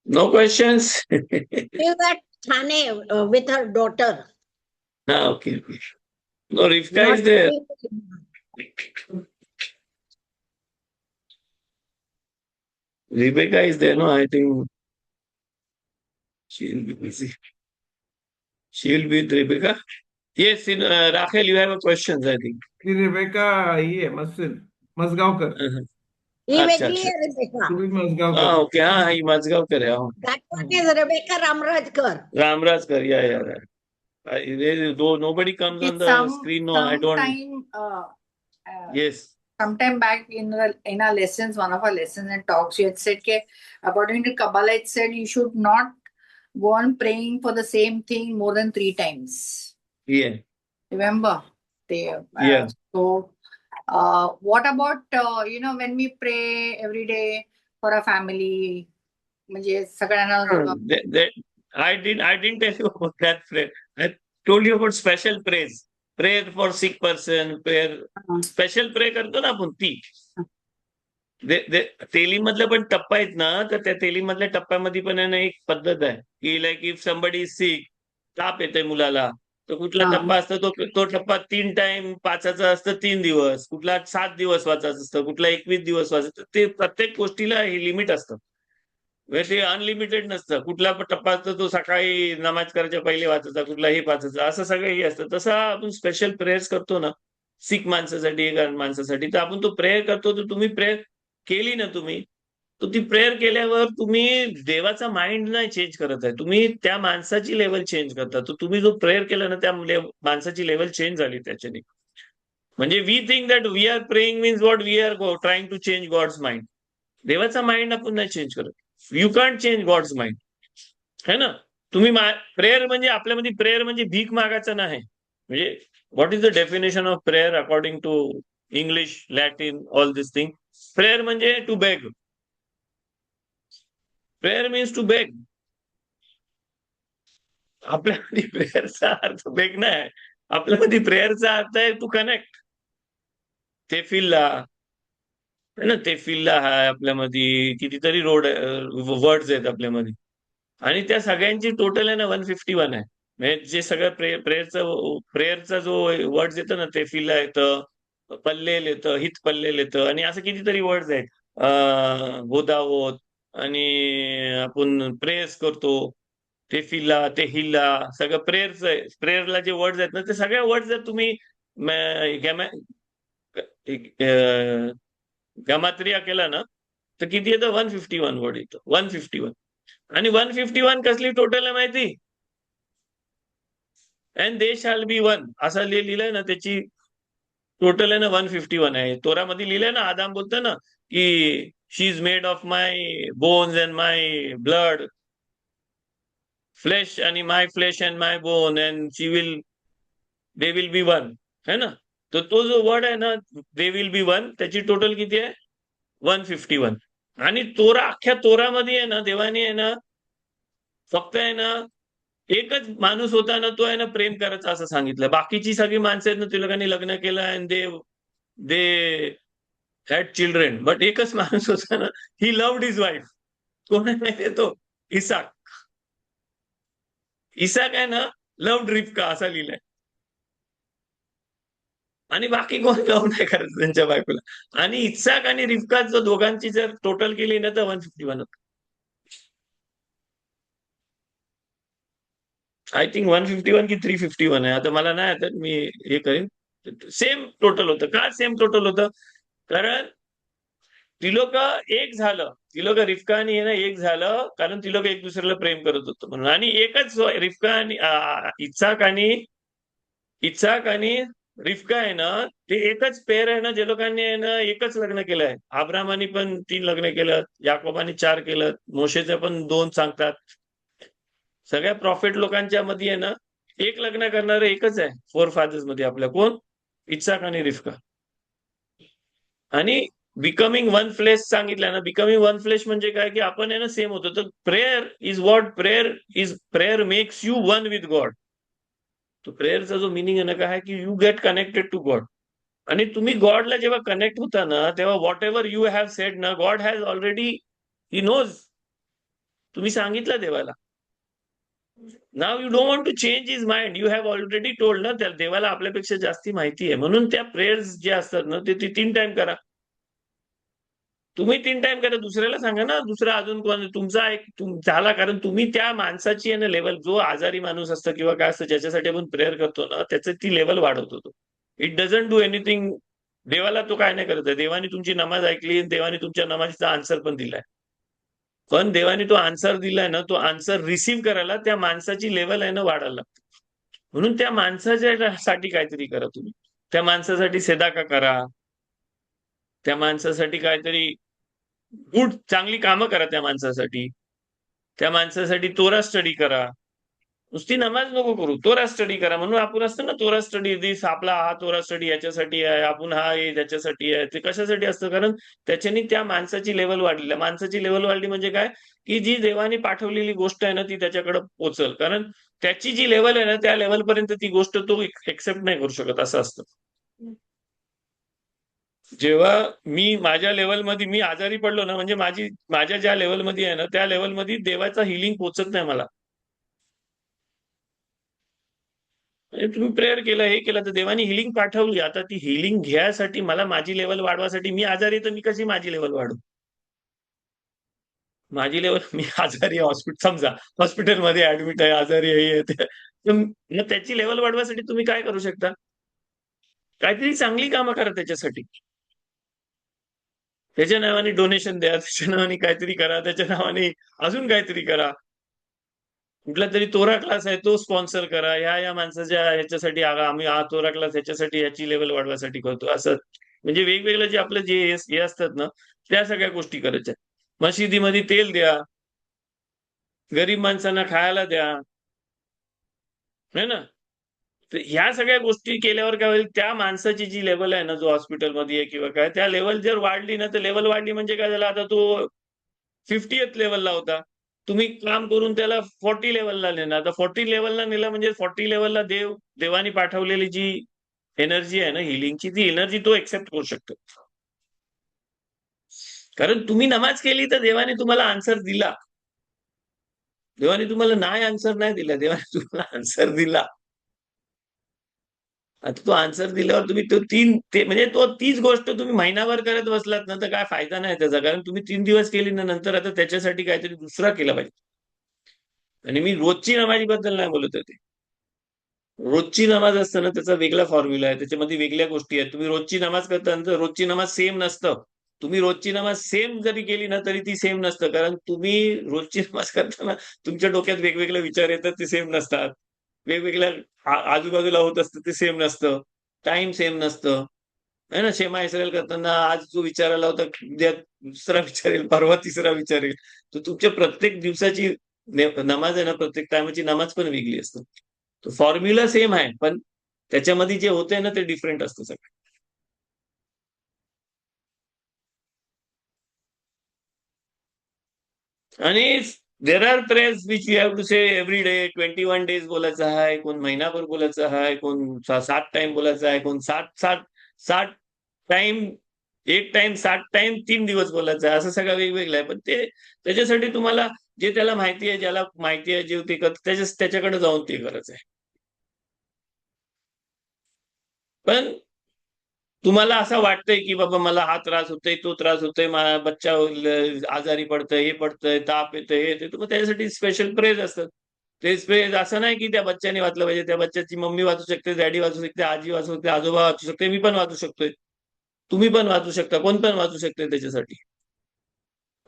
No questions. She was at Thane with her daughter. हा, ओके. नो, रिप्का Not is there. Rebecca is there, no? I think she will be busy. She will be with Rebecca. Yes, in Rachel, you have a question, I think. ती Rebecca ही आहे मसगावकर. He अच्छा वेगळी अच्छा. आहे Rebecca. Sumit हा, मसगावकर. Okay. हा, ही माझगावकर आहे. हा. That one is Rebecca Ramrajkar. Ramrajkar, yeah. Though nobody comes on the screen, no, I don't. Yes. Sometime back in our lessons, one of our lessons and talks, you had said that according to Kabbalah, it said you should not go on praying for the same thing more than 3 times. Yeah. Remember? Yeah. So, what about when we pray every day for our family? म्हणजे सगळ्यांना I didn't tell you about that prayer. I told you about special praise. Prayer for sick person, prayer, special प्रे करतो ना आपण ती. तेलीमधलं पण टप्पा आहेत ना, तर त्या तेलीमधल्या टप्प्यामध्ये पण आहे ना एक पद्धत आहे की like if somebody is sick, ताप येतोय मुलाला, तर कुठला टप्पा असतो तो टप्पा 3 टाइम 5चा असतं 3 दिवस, कुठला 7 दिवस वाचायचं असतं, कुठला 21 दिवस वाचायचं. ते प्रत्येक गोष्टीला हे लिमिट असतं, ते अनलिमिटेड नसतं. कुठला टप्पा असतो तो सकाळी नमाज करायच्या पहिले वाचायचा, कुठला हे वाचायचं, असं सगळं हे असतं. तसं आपण स्पेशल प्रेयर्स करतो ना सिक माणसासाठी, माणसासाठी, तर आपण तो प्रेयर करतो. तर तुम्ही प्रेयर केली ना तुम्ही, तर ती प्रेयर केल्यावर तुम्ही देवाचा माइंड नाही चेंज करत आहे, तुम्ही त्या माणसाची लेवल चेंज करता. तर तुम्ही जो प्रेयर केला ना त्या माणसाची लेवल चेंज झाली त्याच्याने. म्हणजे we think that we are praying means what we are trying to change God's mind. देवाचा माइंड आपण नाही चेंज करत. You can't change God's mind, है ना. तुम्ही प्रेयर म्हणजे आपल्यामध्ये प्रेयर म्हणजे भीक मागायचं नाही. म्हणजे what is the definition of prayer according to English, Latin, all this thing? Prayer म्हणजे to beg. Prayer means to beg. आपल्यामध्ये प्रेयरचा अर्थ बेग नाही, आपल्यामध्ये प्रेयरचा अर्थ आहे टू कनेक्ट. ते फिल्ला है ना, ते फिल्ला आहे आपल्यामध्ये, कितीतरी वर्ड्स आहेत आपल्यामध्ये, आणि त्या सगळ्यांची टोटल आहे ना 151 आहे. म्हणजे जे सगळं प्रेयरचा जो वर्ड्स येतं ना, ते फिल्ला येतं, पल्लेल येतं, हित पल्लेल येतं, आणि असं कितीतरी वर्ड्स आहेत. होत आणि आपण प्रेयर्स करतो, ते फिल्ला, ते हिल्ला, सगळं प्रेयरचं आहे. प्रेयरला जे वर्ड्स आहेत ना, ते सगळ्या वर्ड्स जर तुम्ही गमात्रिया केला ना, तर किती येतं? 151 वर्ड येतं. 151. आणि 151 कसली टोटल आहे माहिती? And they shall be one, असं लिहिलंय ना, त्याची टोटल आहे ना 151 आहे. तोरामध्ये लिहिलंय ना, आदाम बोलतोय ना की she is made of my bones and my blood. Flesh आणि my flesh and my bone and they will be one, है ना. तर तो जो वर्ड आहे ना, दे विल बी वन, त्याची टोटल किती आहे? 151. आणि अख्ख्या तोरामध्ये आहे ना, देवाने आहे ना, फक्त आहे ना, एकच माणूस होता ना, तो आहे ना प्रेम करायचा असं सांगितलं. बाकीची सगळी माणसं आहेत ना, ती लोकांनी लग्न केलं and they had children. But एकच माणूस होता ना, ही लव्ड हिज वाईफ. कोण आहे माहितीये तो? इसाक. इसाक आहे ना, लव्ड रिबका असा लिहिलाय. आणि बाकी कोण लव्ह नाही करत त्यांच्या बायकोला. आणि इसाक आणि रिबका जर दोघांची जर टोटल केली ना, तर 151 होतं. आय थिंक 151 की 351 आहे. आता मला नाही आता, मी हे करेन. सेम टोटल होतं. का सेम टोटल होतं? कारण ती लोक एक झालं. ती लोक रिबका आणि ना एक झालं, कारण ती लोक एक दुसऱ्याला प्रेम करत होतं म्हणून. आणि एकच रिबका आणि इत्साक आणि रिबका आहे ना, ते एकच पेअर आहे ना, जे लोकांनी आहे ना एकच लग्न केलंय. अब्रामानी पण 3 लग्न केलं, याकोबानी 4 केलं, मोशेचं पण 2 सांगतात. सगळ्या प्रॉफिट लोकांच्या मध्ये आहे ना, एक लग्न करणारं एकच आहे फोर फादर्स मध्ये आपल्या. कोण? इत्साक आणि रिबका. आणि बिकमिंग वन फ्लेश सांगितलं ना. बिकमिंग वन फ्लेश म्हणजे काय, की आपण आहे ना सेम होतो. तर prayer is what? Prayer makes you one with God. तो प्रेयरचा जो मिनिंग आहे ना काय, की you get connected to God. आणि तुम्ही गॉडला जेव्हा कनेक्ट होता ना, तेव्हा whatever you have said ना, God has already, he knows. तुम्ही सांगितलं देवाला. नाव you don't want to change his mind. You have already told ना. त्या देवाला आपल्यापेक्षा जास्ती माहिती आहे. म्हणून त्या प्रेयर्स जे असतात ना, ते 3 टाइम करा. तुम्ही 3 टाइम करा. दुसऱ्याला सांगा ना, दुसरा अजून कोण तुमचा एक झाला. कारण तुम्ही त्या माणसाची आहे ना लेवल, जो आजारी माणूस असतं किंवा काय असतं, ज्याच्यासाठी आपण प्रेयर करतो ना, त्याची ती लेवल वाढवतो तो. It doesn't do anything. देवाला तो काय नाही करत आहे. देवाने तुमची नमाज ऐकली, देवाने तुमच्या नमाजीचा आन्सर पण दिलाय. पण देवाने तो आन्सर दिलाय ना, तो आन्सर रिसीव्ह करायला त्या माणसाची लेवल आहे ना वाढायला लागते. म्हणून त्या माणसाच्या साठी काहीतरी करा तुम्ही. त्या माणसासाठी सदाका करा. त्या माणसासाठी काहीतरी चांगली कामं करा. त्या माणसासाठी तोरा स्टडी करा. नुसती नमाज नको करू, तोरा स्टडी करा. म्हणून आपण असतं ना तोरा स्टडी दिस, आपला हा तोरा स्टडी याच्यासाठी आहे, आपण हा हे त्याच्यासाठी आहे. ते कशासाठी असतं? कारण त्याच्यानी त्या माणसाची लेवल वाढली. माणसाची लेवल वाढली म्हणजे काय, की जी देवाने पाठवलेली गोष्ट आहे ना, ती त्याच्याकडे पोहोचल. कारण त्याची जी लेवल आहे ना, त्या लेवलपर्यंत ती गोष्ट तो एक्सेप्ट नाही करू शकत. असं असतं. जेव्हा मी माझ्या लेवलमध्ये मी आजारी पडलो ना, म्हणजे माझ्या ज्या लेवलमध्ये आहे ना, त्या लेवलमध्ये देवाचा हिलिंग पोहोचत नाही मला. म्हणजे तुम्ही प्रेयर केलं, हे केलं, तर देवाने हिलिंग पाठवली. आता ती हिलिंग घ्यायसाठी मला माझी लेवल वाढवासाठी, मी आजारी तर मी कशी माझी लेवल वाढू? माझी लेवल, मी आजारी आहे, समजा हॉस्पिटलमध्ये ऍडमिट आहे, आजारी आहे, मग त्याची लेवल वाढवायसाठी तुम्ही काय करू शकता? काहीतरी चांगली कामं करा त्याच्यासाठी. त्याच्या नावाने डोनेशन द्या, त्याच्या नावाने काहीतरी करा, त्याच्या नावाने अजून काहीतरी करा. कुठला तरी तोरा क्लास आहे तो स्पॉन्सर करा. या माणसाच्या ह्याच्यासाठी आम्ही हा तोरा क्लास ह्याच्यासाठी ह्याची लेवल वाढवायसाठी करतो. असं म्हणजे वेगवेगळं जे आपलं जे हे असतात ना, त्या सगळ्या गोष्टी करायच्या. मशिदीमध्ये तेल द्या, गरीब माणसांना खायला द्या, है ना. तर ह्या सगळ्या गोष्टी केल्यावर काय होईल, त्या माणसाची जी लेवल आहे ना, जो हॉस्पिटलमध्ये आहे किंवा काय, त्या लेवल जर वाढली ना, तर लेवल वाढली म्हणजे काय झालं, आता तो 50th लेवलला होता. तुम्ही काम करून त्याला 40 लेवलला नेणार. तर 40 लेवलला नेला म्हणजे 40 लेवलला देवाने पाठवलेली जी एनर्जी आहे ना हिलिंगची, ती एनर्जी तो एक्सेप्ट करू शकतो. कारण तुम्ही नमाज केली तर देवाने तुम्हाला आन्सर दिला. देवाने तुम्हाला नाही आन्सर नाही दिला, देवाने तुम्हाला आन्सर दिला. आता तो आन्सर दिल्यावर तुम्ही म्हणजे तीच गोष्ट तुम्ही महिनाभर करत बसलात ना, तर काय फायदा नाही त्याचा. कारण तुम्ही 3 दिवस केली ना, नंतर आता त्याच्यासाठी काहीतरी दुसरा केला पाहिजे. आणि मी रोजची नमाजीबद्दल नाही बोलत होते. रोजची नमाज असताना त्याचा वेगळा फॉर्म्युला आहे, त्याच्यामध्ये वेगळ्या गोष्टी आहेत. तुम्ही रोजची नमाज करता तर रोजची नमाज सेम नसतं. तुम्ही रोजची नमाज सेम जरी केली ना, तरी ती सेम नसतं. कारण तुम्ही रोजची नमाज करताना तुमच्या डोक्यात वेगवेगळे विचार येतात, ते सेम नसतात. वेगवेगळ्या आजूबाजूला होत असतं, ते सेम नसतं. टाइम सेम नसतं, है ना. शेमा इस्रायल करताना आज जो विचारायला होता, उद्या दुसरा विचारेल, परवा तिसरा विचारेल. तर तुमच्या प्रत्येक दिवसाची नमाज आहे ना, प्रत्येक टायमाची नमाज पण वेगळी असते. तो फॉर्म्युला सेम आहे, पण त्याच्यामध्ये जे होते ना ते डिफरंट असतं सगळं. आणि there are prayers which you have to say every day. 21 days बोलायचं आहे, कोण महिनाभर बोलायचं आहे, कोण 7 टाइम बोलायचं आहे, कोण 7 टाइम, एक टाइम 7 टाइम 3 दिवस बोलायचं आहे, असं सगळं वेगवेगळं आहे. पण ते त्याच्यासाठी तुम्हाला जे त्याला माहिती आहे, ज्याला माहिती आहे, जे ते त्याच्याकडे जाऊन ते करायचं आहे. पण तुम्हाला असं वाटतंय की बाबा मला हा त्रास होतोय, तो त्रास होतोय, माझा बच्चा आजारी पडतंय, हे पडतंय, ताप येतोय, हे येतंय, तर मग त्याच्यासाठी स्पेशल प्रेज असतात. ते प्रेज असं नाही की त्या बच्च्याने वाचलं पाहिजे. त्या बच्च्याची मम्मी वाचू शकते, डॅडी वाचू शकते, आजी वाचू शकते, आजोबा वाचू शकते, मी पण वाचू शकतोय, तुम्ही पण वाचू शकता, कोण पण वाचू शकते त्याच्यासाठी.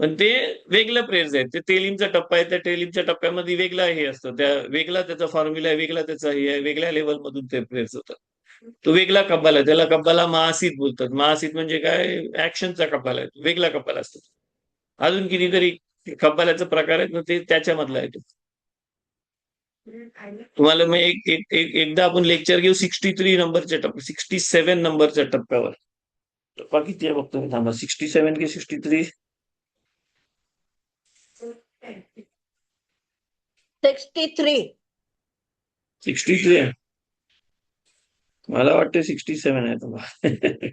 पण ते वेगळं प्रेयर्स आहे. ते तेलीमचा टप्पा आहे. त्या तेलीमच्या टप्प्यामध्ये वेगळा हे असतं, त्या वेगळा त्याचा फॉर्म्युला आहे, वेगळा त्याचा हे आहे, वेगळ्या लेवल मधून ते प्रेयर्स होतात. तो वेगळा कब्बाला आहे. त्याला कब्बाला महासीत बोलतात. महासीत म्हणजे काय, ऍक्शनचा कब्बाला आहे, वेगळा कब्बाला असतो. अजून कितीतरी कब्बाल्याचा प्रकार आहेत ना, ते त्याच्यामधला आहे तो. तुम्हाला मग एकदा आपण लेक्चर घेऊ 63 नंबरच्या टप्प्या, 67 नंबरच्या टप्प्यावर. टप्पा किती आहे बघतो मी, थांबा. 67 की 63? 63. 63 आहे. मला वाटतं 67 आहे तुम्हाला.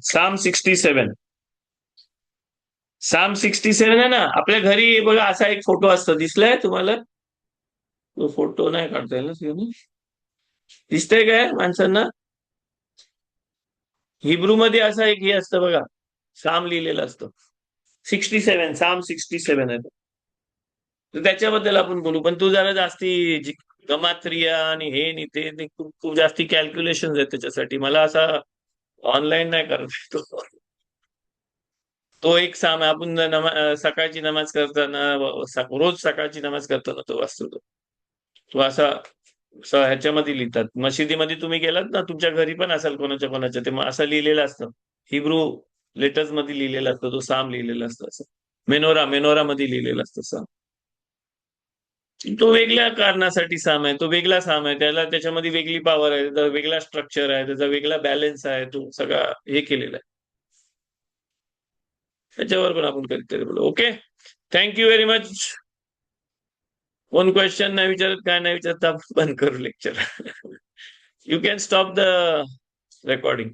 साम 67. साम 67 आहे ना, आपल्या घरी बघा असा एक फोटो असतो, दिसलाय तुम्हाला? तो फोटो नाही काढता येईल ना, दिसतंय काय माणसांना? हिब्रू मध्ये असा एक हे असतं बघा, साम लिहिलेलं असतं. 67, साम 67 आहे तो. तर त्याच्याबद्दल आपण बोलू. पण तू जरा जास्ती गमात्रिया आणि हे आणि ते खूप जास्ती कॅल्क्युलेशन आहेत त्याच्यासाठी. मला असा ऑनलाईन नाही करत तो. तो एक साम आहे. आपण सकाळची नमाज करताना, रोज सकाळची नमाज करताना तो वाचतो. तो असा ह्याच्यामध्ये लिहितात. मशिदीमध्ये तुम्ही गेलात ना, तुमच्या घरी पण असेल कोणाच्या ते असं लिहिलेलं असतं. हिब्रू लेटर्स मध्ये लिहिलेलं असतं, तो साम लिहिलेला असतो असं. मेनोरा मध्ये लिहिलेलं असतं साम. तो वेगळ्या कारणासाठी साम आहे, तो वेगळा साम आहे. त्याच्यामध्ये वेगळी पॉवर आहे, त्याचा वेगळा स्ट्रक्चर आहे, त्याचा वेगळा बॅलन्स आहे, तो सगळा हे केलेला आहे. त्याच्यावर पण आपण कधीतरी बोलू. Okay, thank you very much. कोण क्वेश्चन नाही विचारत, काय नाही विचारत, आपण बंद करू lecture. You can stop the recording.